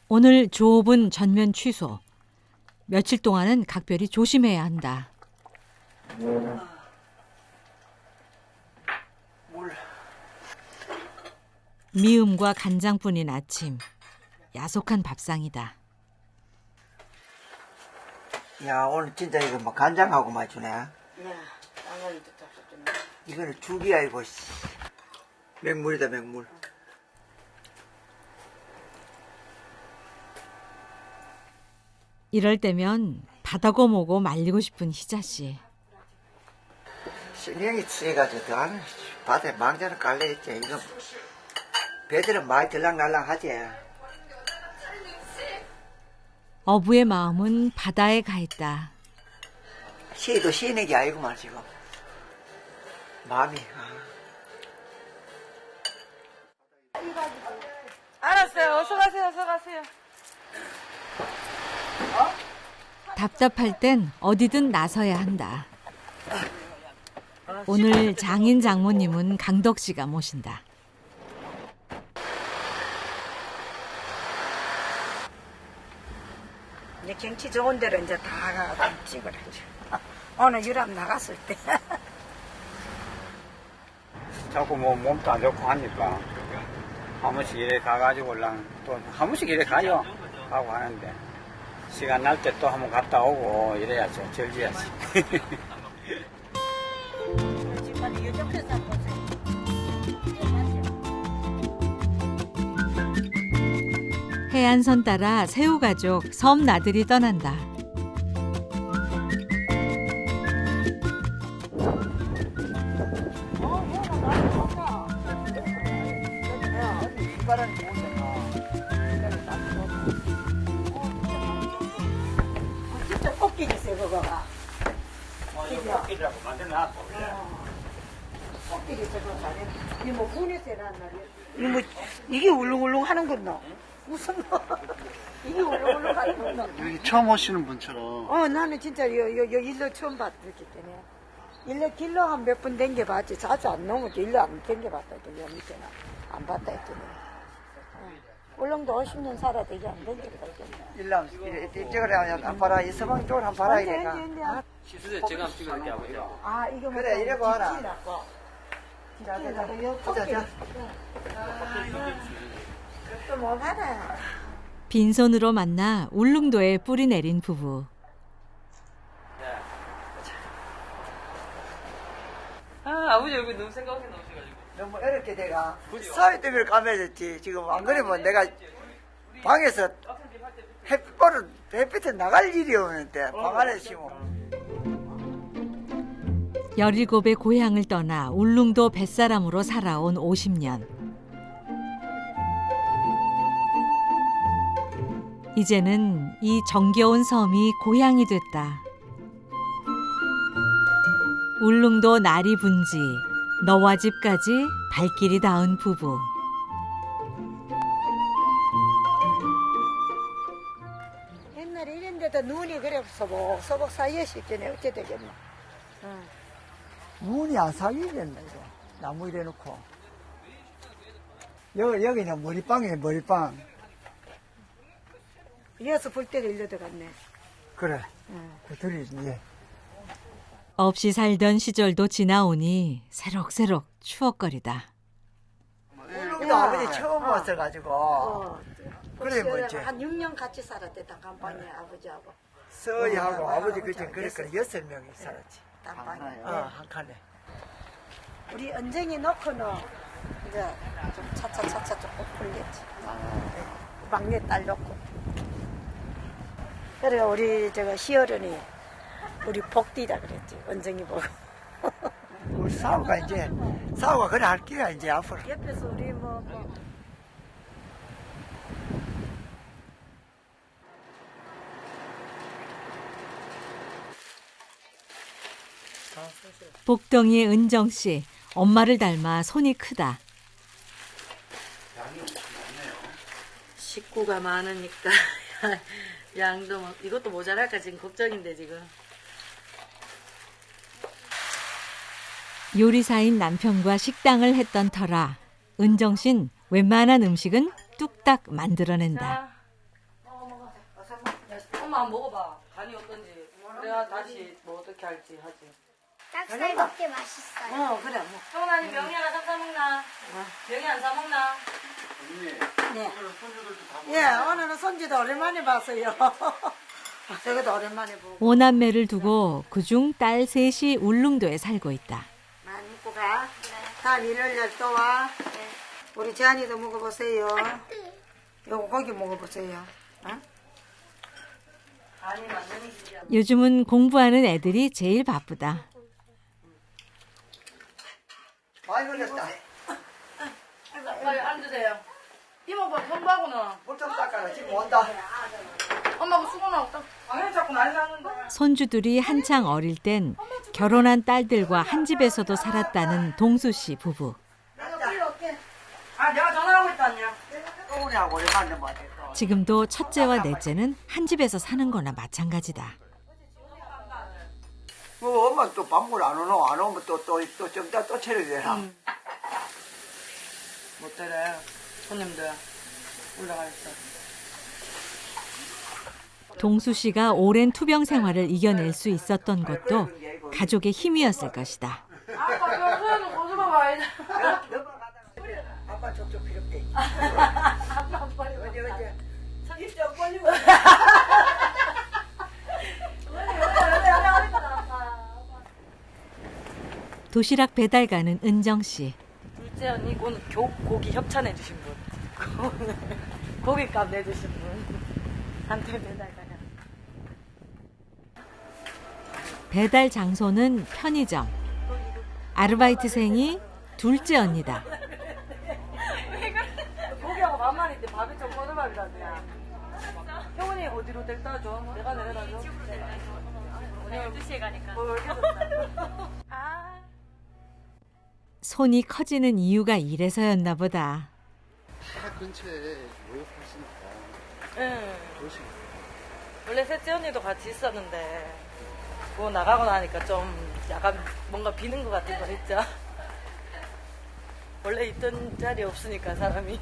Speaker 1: 오늘 조업은 전면 취소. 며칠 동안은 각별히 조심해야 한다.
Speaker 2: 물.
Speaker 1: 미음과 간장뿐인 아침. 야속한 밥상이다.
Speaker 2: 야 오늘 진짜 이거 막 간장하고 많이 주네.
Speaker 10: 네. 당연히도 잡수좀.
Speaker 2: 이거는 죽이야 이거. 맹물이다 맹물.
Speaker 1: 이럴 때면 바다고 뭐고 말리고 싶은 희자 씨.
Speaker 2: 신경이 쓰여가지고 더 하는 바다에 망자는 깔려있지. 이거 배들은 많이 들락날락하지.
Speaker 1: 어부의 마음은 바다에 가 있다.
Speaker 2: 시도 쉬는 게 아니구만 지금. 마음이.
Speaker 9: 알았어요. 어서 가세요. 어서 가세요.
Speaker 1: 답답할 땐 어디든 나서야 한다. 오늘 장인 장모님은 강덕 씨가 모신다.
Speaker 10: 이제 경치 좋은 데로 이제 다 가서 찍으라. 오늘 유람 나갔을 때.
Speaker 12: 자꾸 뭐 몸도 안 좋고 하니까 한 번씩 이래 가가지고 또 한 번씩 이래 가요. 가고 하는데 시간 날 때 또 한번 갔다 오고 이래야죠. 즐겨야지.
Speaker 1: 해안선 따라 새우가족 섬 나들이 떠난다.
Speaker 10: 진짜 꽃길이세요 그거가.
Speaker 12: 꽃길이라고 만들어놨어.
Speaker 10: 꽃길이 저거 잘해. 이게 뭐 문에서 해놨나? 이거 뭐 이게 울릉울릉 하는 건너? 무슨 뭐? 이게 울릉울릉 하는 건너?
Speaker 4: 여기 처음 오시는 분처럼.
Speaker 10: 나는 진짜 요 일로 처음 봤기 때문에. 일로 길로 한 몇 번 댕겨봤지. 자주 안 넘어도 일로 안 댕겨봤다 했더니 밑에는 안 봤다 했더니. 울릉도 50년 살아도 이게 안 댕겨봤더니.
Speaker 2: 일남 이쪽으로 한 봐라. 이 서방 쪽으로 한 봐라 이래가.
Speaker 3: 시수제 제가 한번 찍어드릴게요, 아버지요.
Speaker 10: 아 이거 뭐
Speaker 2: 그래, 이래 봐라.
Speaker 10: 자. 또 뭐 하나?
Speaker 1: 빈손으로 만나 울릉도에 뿌리 내린 부부.
Speaker 3: 아버지 얼굴 너무 생각하게 나오셔가지고.
Speaker 2: 너무 어렵게 내가 사회 때문에 까매졌지. 지금 안 그러면 내가 방에서 햇빛에 나갈 일이 없는데 방 안에 심어.
Speaker 1: 17의 고향을 떠나 울릉도 뱃사람으로 살아온 50년. 이제는 이 정겨운 섬이 고향이 됐다. 울릉도 날이 분지, 너와 집까지 발길이 닿은 부부.
Speaker 10: 옛날에 이런데도 눈이 그래 서복 사이에서 있겠네. 어째 되겠노.
Speaker 2: 문이 안 사귀겠네, 이거. 나무 이래 놓고. 여기는 머리빵이네, 머리빵.
Speaker 10: 이어서 볼 때도 일로 들어갔네.
Speaker 2: 그래. 그 들이, 예.
Speaker 1: 없이 살던 시절도 지나오니 새록새록 추억거리다.
Speaker 2: 울릉도 아버지 처음 왔어가지고. 그래, 뭐지.
Speaker 10: 한 6년 같이 살았대, 단칸방에 아버지하고.
Speaker 2: 서희하고 아버지 그때 그러니까 6명이 살았지.
Speaker 10: 단방에.
Speaker 2: 한 칸에.
Speaker 10: 우리 언쟁이 놓고는 이제 좀 차차차차 조금 풀겠지. 막내 딸 놓고. 그래 우리 시어른이 우리 복디라 그랬지. 언쟁이 보고.
Speaker 2: 우리 사우가 그래 할게요, 이제 앞으로.
Speaker 10: 옆에서 우리
Speaker 1: 복덩이의 은정 씨, 엄마를 닮아 손이 크다.
Speaker 9: 식구가 많으니까 양도 이것도 모자랄까 지금 걱정인데 지금.
Speaker 1: 요리사인 남편과 식당을 했던 터라 은정 씨는 웬만한 음식은 뚝딱 만들어낸다.
Speaker 9: 엄마 한번 먹어봐. 간이 어떤지. 그래야 다시 뭐 어떻게 할지 하지.
Speaker 8: 닭살 먹게 맛있어요.
Speaker 10: 그래.
Speaker 9: 형아님 명이 하나 좀 사먹나? 명이 안 사먹나?
Speaker 10: 네. 예, 오늘은 손주도 오랜만에 봤어요. 저것도 오랜만에 보고.
Speaker 1: 오남매를 두고 그중 딸 셋이 울릉도에 살고 있다.
Speaker 10: 많이 입고 가. 다음 일요일날 또 와. 우리 재한이도 먹어보세요. 요거 고기 먹어보세요. 어?
Speaker 9: 간이 맞는 길이야.
Speaker 1: 요즘은 공부하는 애들이 제일 바쁘다.
Speaker 2: 많이 걸렸다.
Speaker 9: 빨리 앉으세요. 이모가 공부하고는
Speaker 2: 물 좀 닦아라. 지금 온다.
Speaker 9: 엄마가 수건하고 딱 방에 자꾸 난리 났는데.
Speaker 1: 손주들이 한창 어릴 땐 결혼한 딸들과 한 집에서도 살았다는 동수 씨 부부.
Speaker 9: 아 내가 전화하고 있다냐.
Speaker 2: 오늘하고 오랜만에 맞아.
Speaker 1: 지금도 첫째와 넷째는 한 집에서 사는 거나 마찬가지다.
Speaker 2: 뭐 엄마 또 밥물 안 오노? 안 오면 또 좀 이따 또 차려야 되나?
Speaker 9: 못 때려. 손님들 올라가 있어.
Speaker 1: 동수 씨가 오랜 투병 생활을 이겨낼 수 있었던 것도 가족의 힘이었을 것이다.
Speaker 9: 아빠 평소에는 고수가 봐야 돼.
Speaker 2: 아빠 저쪽 필요 없대.
Speaker 9: 아빠 빨리
Speaker 2: 어제.
Speaker 9: 입좀 벌리고.
Speaker 1: 도시락 배달 가는 은정 씨.
Speaker 9: 둘째 언니 오늘 고기 협찬해 주신 분. 고기값 내주신 분. 한테 배달 가냐.
Speaker 1: 배달 장소는 편의점. 아르바이트생이 둘째 언니다.
Speaker 9: 고기하고 밥만 있대. 밥이 좀 꼬들밥이라더야. 형은이 어디로 델다 줘? 내가 내려다 줘. 오늘 12시에 가니까. 아.
Speaker 1: 손이 커지는 이유가 이래서였나 보다.
Speaker 4: 다 근처에 모여 사시니까.
Speaker 9: 응.
Speaker 4: 도시.
Speaker 9: 원래 셋째 언니도 같이 있었는데 뭐 나가고 나니까 좀 약간 뭔가 비는 것 같은 거 있죠. 원래 있던 자리 없으니까 사람이.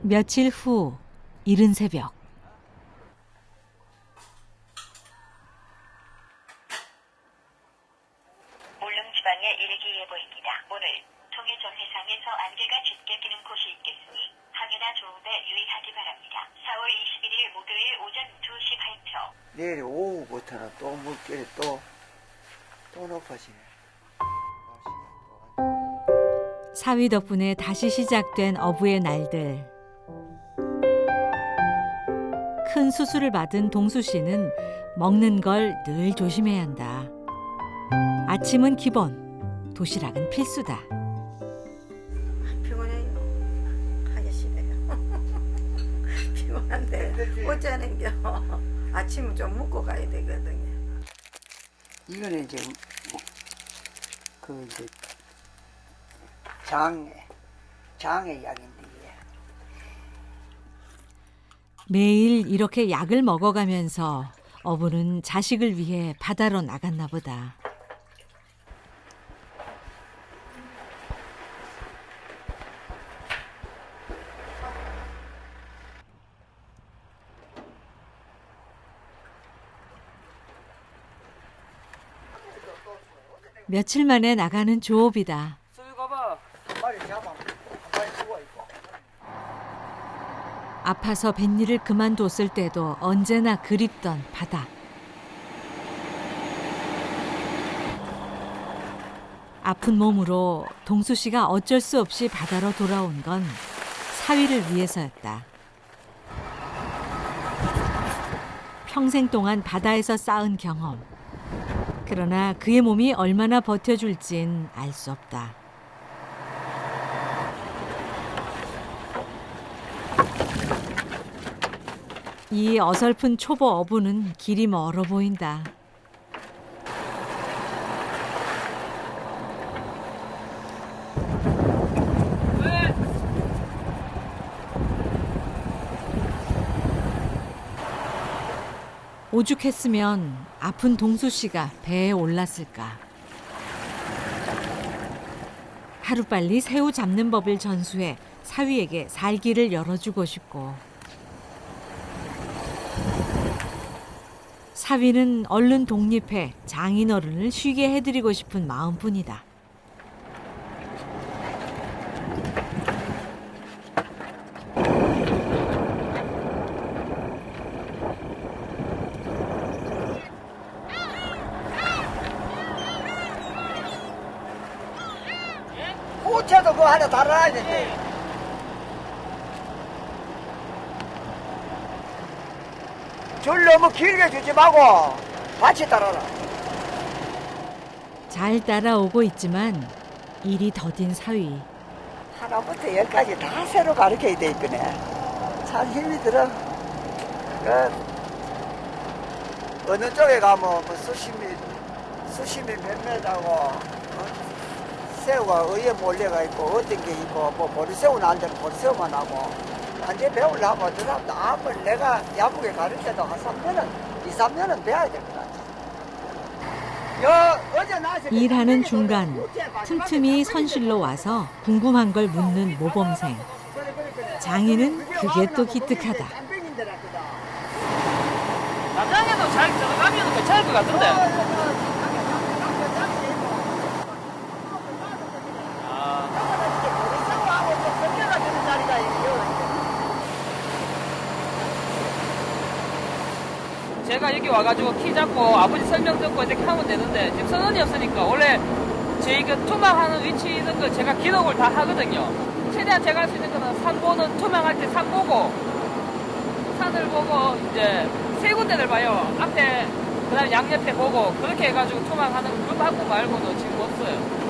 Speaker 1: 며칠 후 이른 새벽.
Speaker 5: 울릉지방의 일기예보입니다. 오늘 통해전 해상에서 안개가 짙게 끼는 곳이 있겠으니 항해나 조업에 유의하기 바랍니다. 4월 21일 목요일 오전 2시 발표.
Speaker 2: 내일 오후부터는 또 물길이 또 높아지네.
Speaker 1: 사위 덕분에 다시 시작된 어부의 날들. 큰 수술을 받은 동수 씨는 먹는 걸 늘 조심해야 한다. 아침은 기본, 도시락은 필수다.
Speaker 10: 피곤해요.
Speaker 7: 어쩌는 겨. 아침은 좀 먹고 가야 되거든요.
Speaker 2: 이거는 이제 그 이제 장의 약인데 이게.
Speaker 1: 매일 이렇게 약을 먹어가면서 어부는 자식을 위해 바다로 나갔나 보다. 며칠 만에 나가는 조업이다.
Speaker 3: 저기 가봐.
Speaker 2: 한 마리 잡아, 한 마리 죽어 있고.
Speaker 1: 아파서 뱃일을 그만뒀을 때도 언제나 그립던 바다. 아픈 몸으로 동수 씨가 어쩔 수 없이 바다로 돌아온 건 사위를 위해서였다. 평생 동안 바다에서 쌓은 경험. 그러나 그의 몸이 얼마나 버텨줄진 알 수 없다. 이 어설픈 초보 어부는 길이 멀어 보인다. 오죽했으면 아픈 동수 씨가 배에 올랐을까. 하루빨리 새우 잡는 법을 전수해 사위에게 살길을 열어주고 싶고, 사위는 얼른 독립해 장인어른을 쉬게 해드리고 싶은 마음뿐이다.
Speaker 2: 호채도 그거 하나 달아야 되는데. 줄 너무 길게 주지 말고 같이 달아라.
Speaker 1: 잘 따라오고 있지만 일이 더딘 사위.
Speaker 2: 하나부터 열까지 다 새로 가르쳐야 돼 있거네. 참 힘이 들어. 어느 쪽에 가면 뭐 수심이 몇 메다고 새우가 의에 몰려가 있고 어떤 게 있고 뭐 보리새우 난 데는 보리새우만 하고 완전 배우려면 저 사람도 아무리 내가 야무게 가르쳐도 한 3년은 2, 3년은 배워야 될 것 같아.
Speaker 1: 일하는 중간 틈틈이 선실로 와서 궁금한 걸 묻는 모범생. 장인은 그게 또 기특하다.
Speaker 3: 나장에도 잘 들어가면 괜찮을 것 같은데. 제가 여기 와가지고 키 잡고 아버지 설명 듣고 이렇게 하면 되는데 지금 선원이 없으니까 원래 저희 그 투망하는 위치 있는 거 제가 기록을 다 하거든요. 최대한 제가 할 수 있는 거는 산 보는 투망할 때 산 보고 산을 보고 이제 세 군데를 봐요. 앞에 그다음에 양옆에 보고 그렇게 해가지고 투망하는 그 방법 말고도 지금 없어요.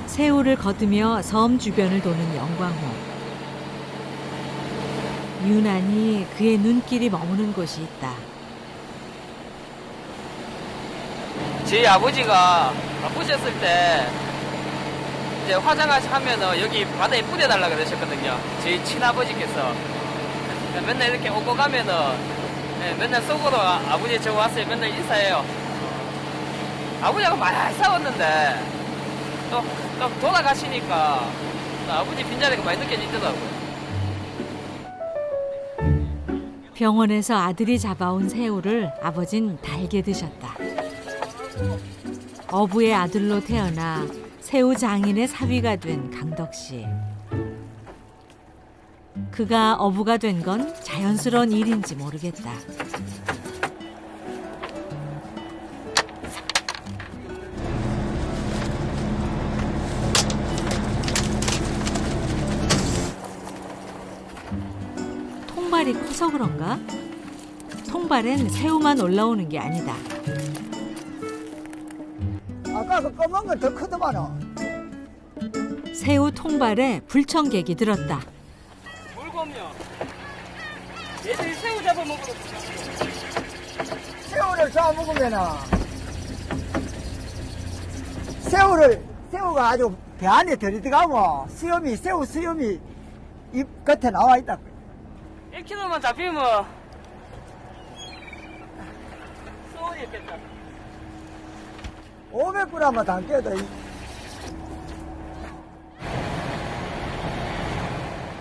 Speaker 1: 새우를 거두며 섬 주변을 도는 영광호. 유난히 그의 눈길이 머무는 곳이 있다.
Speaker 3: 저희 아버지가 아프셨을 때 이제 화장하면은 여기 바다에 뿌려달라 그러셨거든요. 저희 친아버지께서 맨날 이렇게 오고 가면은 맨날 속으로 아버지 저 왔어요. 맨날 인사해요. 아버지하고 많이 싸웠는데 또 돌아가시니까 아버지 빈자리가 많이 느껴지더라고요.
Speaker 1: 병원에서 아들이 잡아온 새우를 아버진 달게 드셨다. 어부의 아들로 태어나 새우 장인의 사위가 된 강덕 씨. 그가 어부가 된 건 자연스러운 일인지 모르겠다. 통발이 커서 그런가? 통발엔 새우만 올라오는 게 아니다.
Speaker 2: 아까 그 검은 건 더 크더만은.
Speaker 1: 새우 통발에 불청객이 들었다.
Speaker 3: 물곰요. 애들이 새우 잡아 먹으러.
Speaker 2: 새우를 잡아먹으면은 새우가 아주 배 안에 들어가면 새우 수염이 입 겉에 나와 있다.
Speaker 3: 1kg만 잡히면 수원이겠다.
Speaker 2: 500g만 담겨도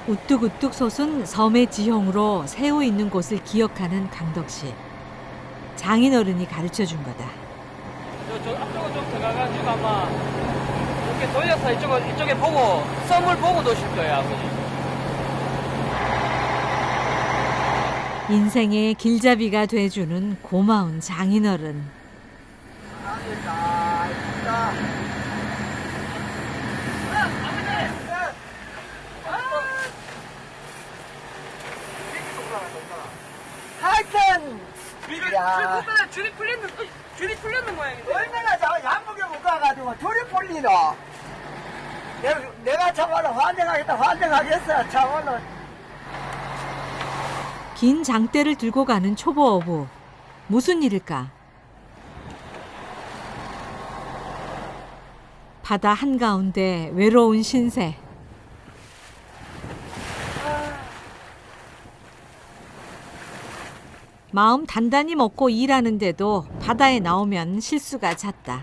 Speaker 1: 우뚝우뚝 솟은 섬의 지형으로 새우 있는 곳을 기억하는 강덕 씨. 장인어른이 가르쳐 준 거다.
Speaker 3: 저 앞쪽으로 좀 들어가가지고 아마 이렇게 돌려서 이쪽에 보고 썸을 보고 노실 거예요, 아버지.
Speaker 1: 인생의 길잡이가 돼주는 고마운 장인어른.
Speaker 2: 하여튼 야.
Speaker 3: 줄이 풀렸는 모양인데.
Speaker 2: 얼마나 양복에 묶어가지고 둘이 풀리노. 내가 참말로 환장하겠어. 참말로.
Speaker 1: 긴 장대를 들고 가는 초보 어부. 무슨 일일까? 바다 한가운데 외로운 신세. 마음 단단히 먹고 일하는데도 바다에 나오면 실수가 잦다.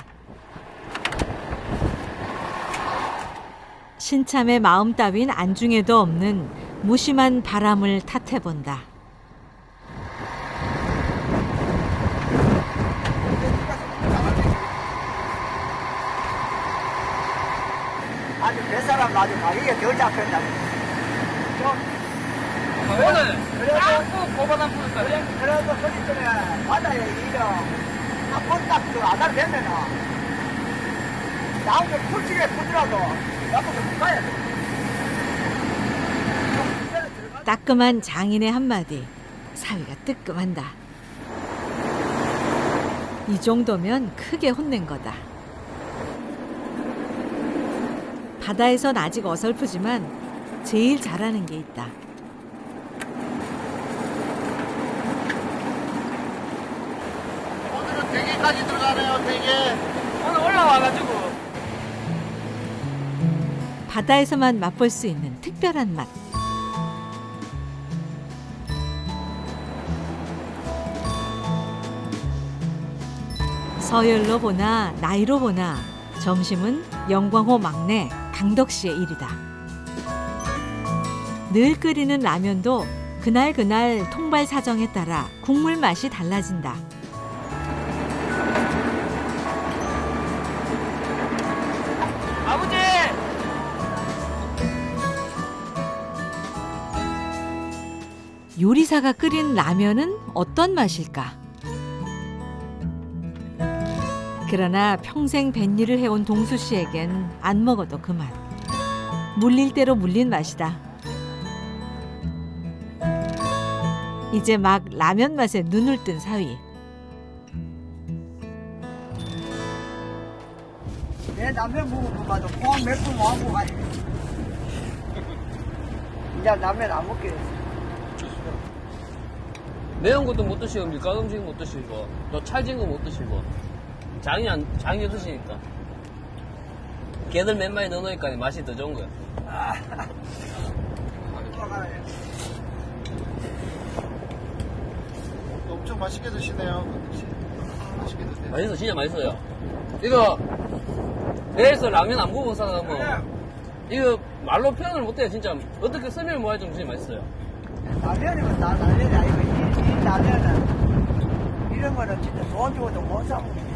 Speaker 1: 신참의 마음 따윈 안중에도 없는 무심한 바람을 탓해본다.
Speaker 2: 아주 몇 사람 아주 가격이 덜 잡혔다.
Speaker 3: 오늘 자꾸 고반 안 풀을 거야.
Speaker 2: 그래도 소리 전에 바다에 이런 한번딱그 아다를 뵈면은 나오면 풀지게 풀더라도 나보고 못 가야 돼.
Speaker 1: 따끔한 장인의 한마디. 사위가 뜨끔한다. 이 정도면 크게 혼낸 거다. 바다에선 아직 어설프지만 제일 잘하는 게 있다.
Speaker 4: 오늘은 대게까지 들어가네요, 대게.
Speaker 3: 오늘 올라와가지고.
Speaker 1: 바다에서만 맛볼 수 있는 특별한 맛. 서열로 보나 나이로 보나 점심은 영광호 막내 강덕 씨의 일이다. 늘 끓이는 라면도 그날 통발 사정에 따라 국물 맛이 달라진다.
Speaker 3: 아버지!
Speaker 1: 요리사가 끓인 라면은 어떤 맛일까? 그러나 평생 뱃일을 해온 동수 씨에겐 안 먹어도 그만. 물릴 대로 물린 맛이다. 이제 막 라면 맛에 눈을 뜬 사위.
Speaker 2: 내 라면 먹으면 가도 포항 몇번 와고 가야 돼. 이제 라면 안 먹게 됐어.
Speaker 3: 매운 것도 못 드시고 밀가루 음식 못 드시고 또 찰진 거 못 드시고 장이 드시니까 걔들 몇 마리 넣어놓으니까 맛이 더 좋은 거야.
Speaker 4: 엄청 맛있게 드시네요. 맛있게 드세요.
Speaker 3: 맛있어, 진짜 맛있어요. 이거 내에서 라면 안 먹은 사람은 이거 말로 표현을 못해요. 진짜 어떻게 설명을 못 할 정도 진짜 맛있어요.
Speaker 2: 라면이면 다 라면이 아니고 이 라면은 이런 거는 진짜 돈 주고도 못 사 먹네.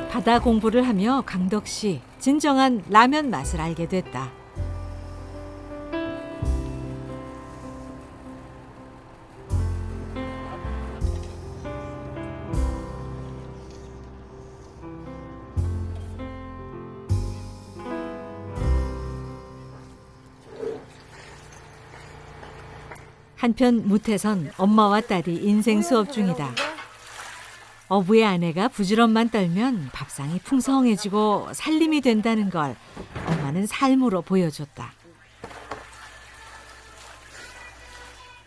Speaker 1: 바다 공부를 하며 강덕 씨 진정한 라면 맛을 알게 됐다. 한편 무태선 엄마와 딸이 인생 수업 중이다. 어부의 아내가 부지런만 떨면 밥상이 풍성해지고 살림이 된다는 걸 엄마는 삶으로 보여줬다.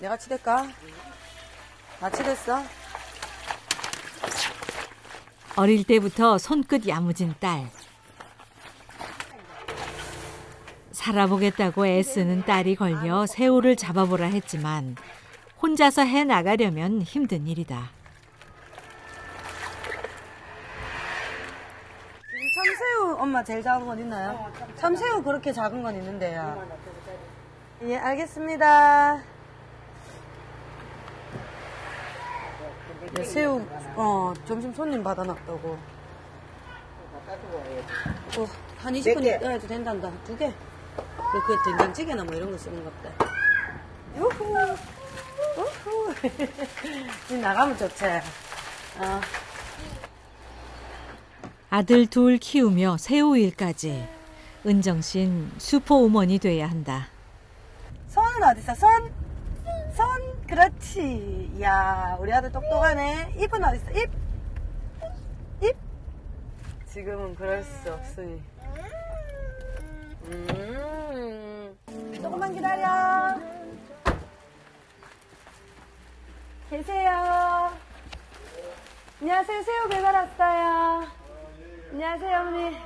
Speaker 9: 내가 치댈까? 나 치댔어?
Speaker 1: 어릴 때부터 손끝 야무진 딸. 살아보겠다고 애쓰는 딸이 걸려 새우를 잡아보라 했지만 혼자서 해 나가려면 힘든 일이다.
Speaker 9: 참새우 엄마 제일 작은 건 있나요? 참새우 그렇게 작은 건 있는데요. 예, 알겠습니다. 네, 새우 점심 손님 받아놨다고. 한 20분 해도 된단다. 2개. 그 된장찌개나 뭐 이런 거 쓰는 것 같다. 유후. 우후. 지금 나가면 좋지.
Speaker 1: 아들 둘 키우며 새우 일까지. 은정 씨는 슈퍼우먼이 돼야 한다.
Speaker 9: 손은 어딨어? 손, 그렇지. 이야, 우리 아들 똑똑하네. 입은 어딨어? 입. 지금은 그럴 수 없으니. 조금만 기다려. 계세요. 안녕하세요. 새우 배달 왔어요. 안녕하세요, 어머니.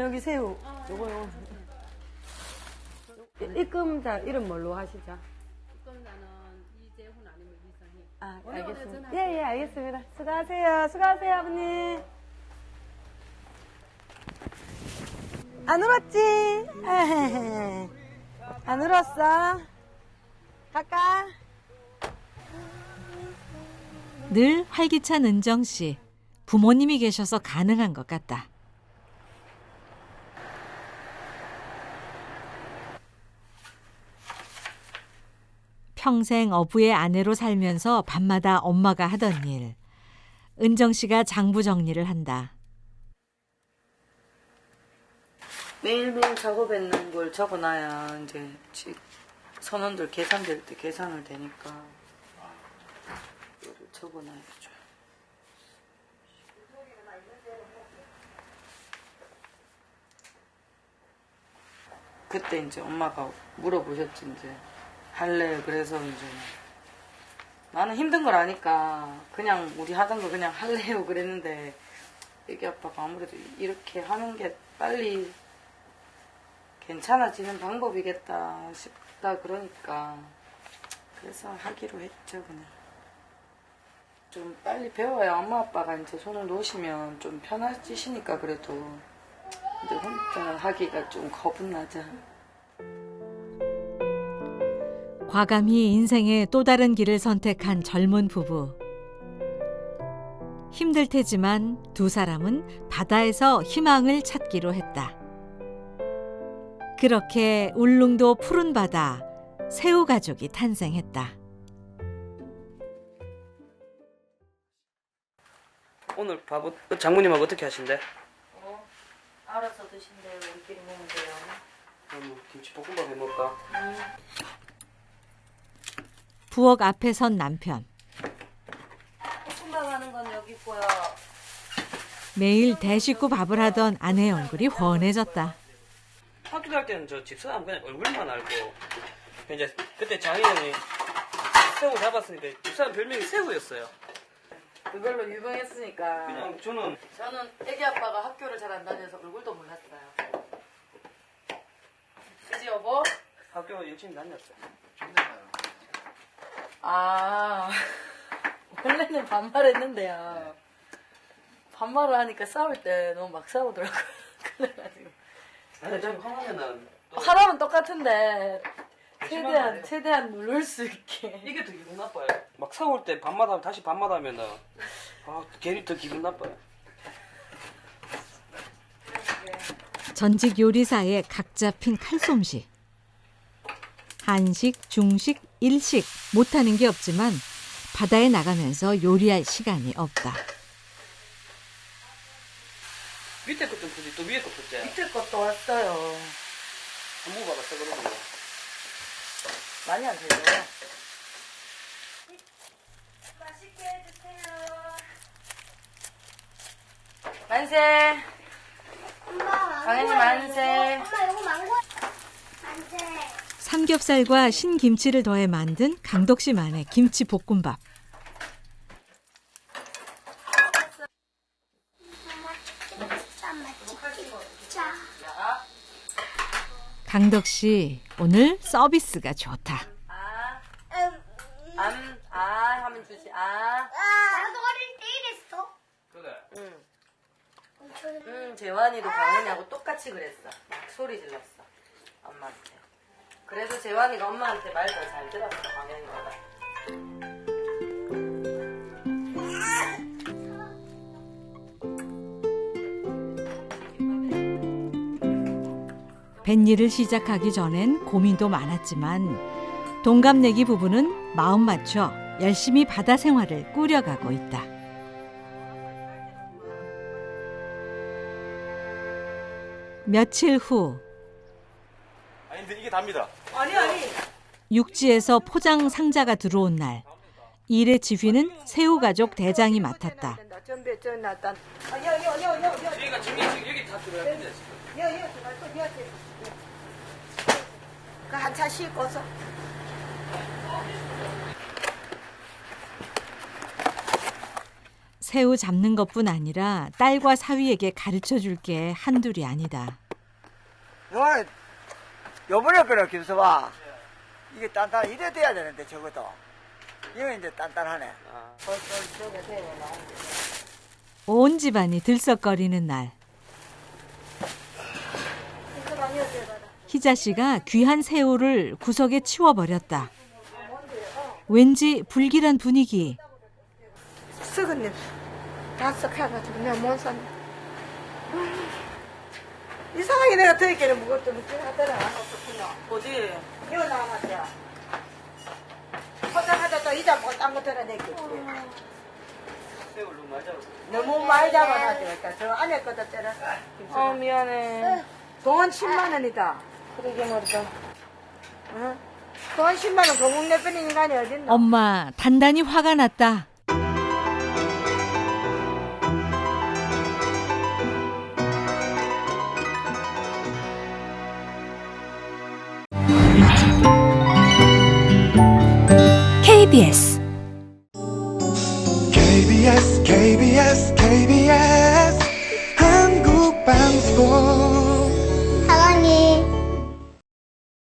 Speaker 9: 여기 새우. 요거. 입금자 이름 뭘로 하시죠? 입금자는 이재훈 아니면 이성희. 알겠습니다. 예, 알겠습니다. 수고하세요, 아버님. 안 울었지? 안 울었어? 갈까?
Speaker 1: 늘 활기찬 은정 씨. 부모님이 계셔서 가능한 것 같다. 평생 어부의 아내로 살면서 밤마다 엄마가 하던 일. 은정 씨가 장부 정리를 한다.
Speaker 9: 매일매일 작업했는 걸 적어놔야 이제 선원들 계산될 때 계산을 되니까 이거를 적어놔야죠. 그때 이제 엄마가 물어보셨지 이제 할래. 그래서 이제 나는 힘든 걸 아니까 그냥 우리 하던 거 그냥 할래요 그랬는데 애기 아빠가 아무래도 이렇게 하는 게 빨리 괜찮아지는 방법이겠다 싶다 그러니까 그래서 하기로 했죠. 그냥 좀 빨리 배워야 엄마 아빠가 이제 손을 놓으시면 좀 편해지시니까 그래도 이제 혼자 하기가 좀 겁은 나죠.
Speaker 1: 과감히 인생의 또 다른 길을 선택한 젊은 부부. 힘들 테지만 두 사람은 바다에서 희망을 찾기로 했다. 그렇게 울릉도 푸른 바다, 새우 가족이 탄생했다.
Speaker 3: 오늘 밥 장모님하고 어떻게 하신대?
Speaker 9: 알아서 드신대요. 우리끼리 먹으면 돼요.
Speaker 3: 그럼 김치볶음밥 해먹을까?
Speaker 1: 부엌 앞에 선 남편.
Speaker 9: 볶음밥 하는 건 여기 있고요.
Speaker 1: 매일 대식구 밥을 하던 아내의 얼굴이 훤해졌다.
Speaker 3: 학교 갈 때는 저 집사람 그냥 얼굴만 알고 이제 그때 장인어른이 새우 잡았으니까 집사람 별명이 새우였어요.
Speaker 9: 그걸로 유명했으니까.
Speaker 3: 그냥 저는
Speaker 9: 애기 아빠가 학교를 잘 안 다녀서 얼굴도 몰랐어요. 그지 여보?
Speaker 3: 학교 열심히 다녔어요.
Speaker 9: 원래는 반말했는데요. 반말을 하니까 싸울 때 너무 막 싸우더라고요. 그래가지고.
Speaker 3: 아니 저 화나면은
Speaker 9: 사람은 똑같은데 최대한 누를 수 있게.
Speaker 3: 이게 더 기분 나빠요. 막 싸울 때 반말하면 다시 반말하면은 괜히 더 기분 나빠요.
Speaker 1: 전직 요리사의 각 잡힌 칼솜씨. 한식, 중식, 일식 못하는 게 없지만 바다에 나가면서 요리할 시간이 없다.
Speaker 3: 밑에 것도 굳이 또 위에 것도 없지?
Speaker 9: 밑에 것도 왔어요.
Speaker 3: 안 먹어봤어 그러면.
Speaker 9: 많이 안 되죠?
Speaker 8: 맛있게 해주세요.
Speaker 9: 만세.
Speaker 8: 엄마,
Speaker 9: 당연히 만세.
Speaker 8: 엄마, 이거 망고. 만세.
Speaker 1: 삼겹살과 신김치를 더해 만든 강덕 씨만의 김치 볶음밥. 강덕 씨, 오늘 서비스가 좋다.
Speaker 9: 하면 주지.
Speaker 8: 나도 어릴 때 이랬어.
Speaker 3: 그래.
Speaker 9: 재환이도 강은이하고 똑같이 그랬어. 막 소리 질렀어. 엄마한테. 그래서 재환이가 엄마한테 말 더 잘 들었어, 강은이보다.
Speaker 1: 뱃일을 시작하기 전엔 고민도 많았지만 동갑내기 부부는 마음 맞춰 열심히 바다 생활을 꾸려가고 있다. 며칠 후
Speaker 13: 아니 근데 이게 답니다.
Speaker 9: 아니.
Speaker 1: 육지에서 포장 상자가 들어온 날, 일의 지휘는 새우 가족 대장이 맡았다.
Speaker 7: 준비 좀 놨다.
Speaker 3: 저희가 지금 여기 다 들어야 돼.
Speaker 7: 그 한차 씻고서.
Speaker 1: 새우 잡는 것뿐 아니라 딸과 사위에게 가르쳐 줄 게 한둘이 아니다.
Speaker 2: 요번에 그래 김서봐. 이게 단단 이래 돼야 되는데 적어도 이거 이제 단단하네.
Speaker 1: 온 집안이 들썩거리는 날. 희자 씨가 귀한 새우를 구석에 치워버렸다. 왠지 불길한 분위기.
Speaker 7: 썩은 냄새. 다 썩해가지고 내가 못 샀네. 이상하게 내가 더럽게는 무겁도 묻긴 하더라.
Speaker 9: 어디?
Speaker 7: 이거 나왔자. 포장하다 또 이자고 딴거 들어내겠지.
Speaker 3: 새우를 너무 많이 잡았어.
Speaker 7: 너무 많이 잡아놨으니까 저 안에 거다 때려.
Speaker 9: 미안해.
Speaker 7: 돈 10만 원이다. 그러게 말이다. 응? 돈 10만 원 거국 내빼는 인간이 어딨나?
Speaker 1: 엄마 단단히 화가 났다. KBS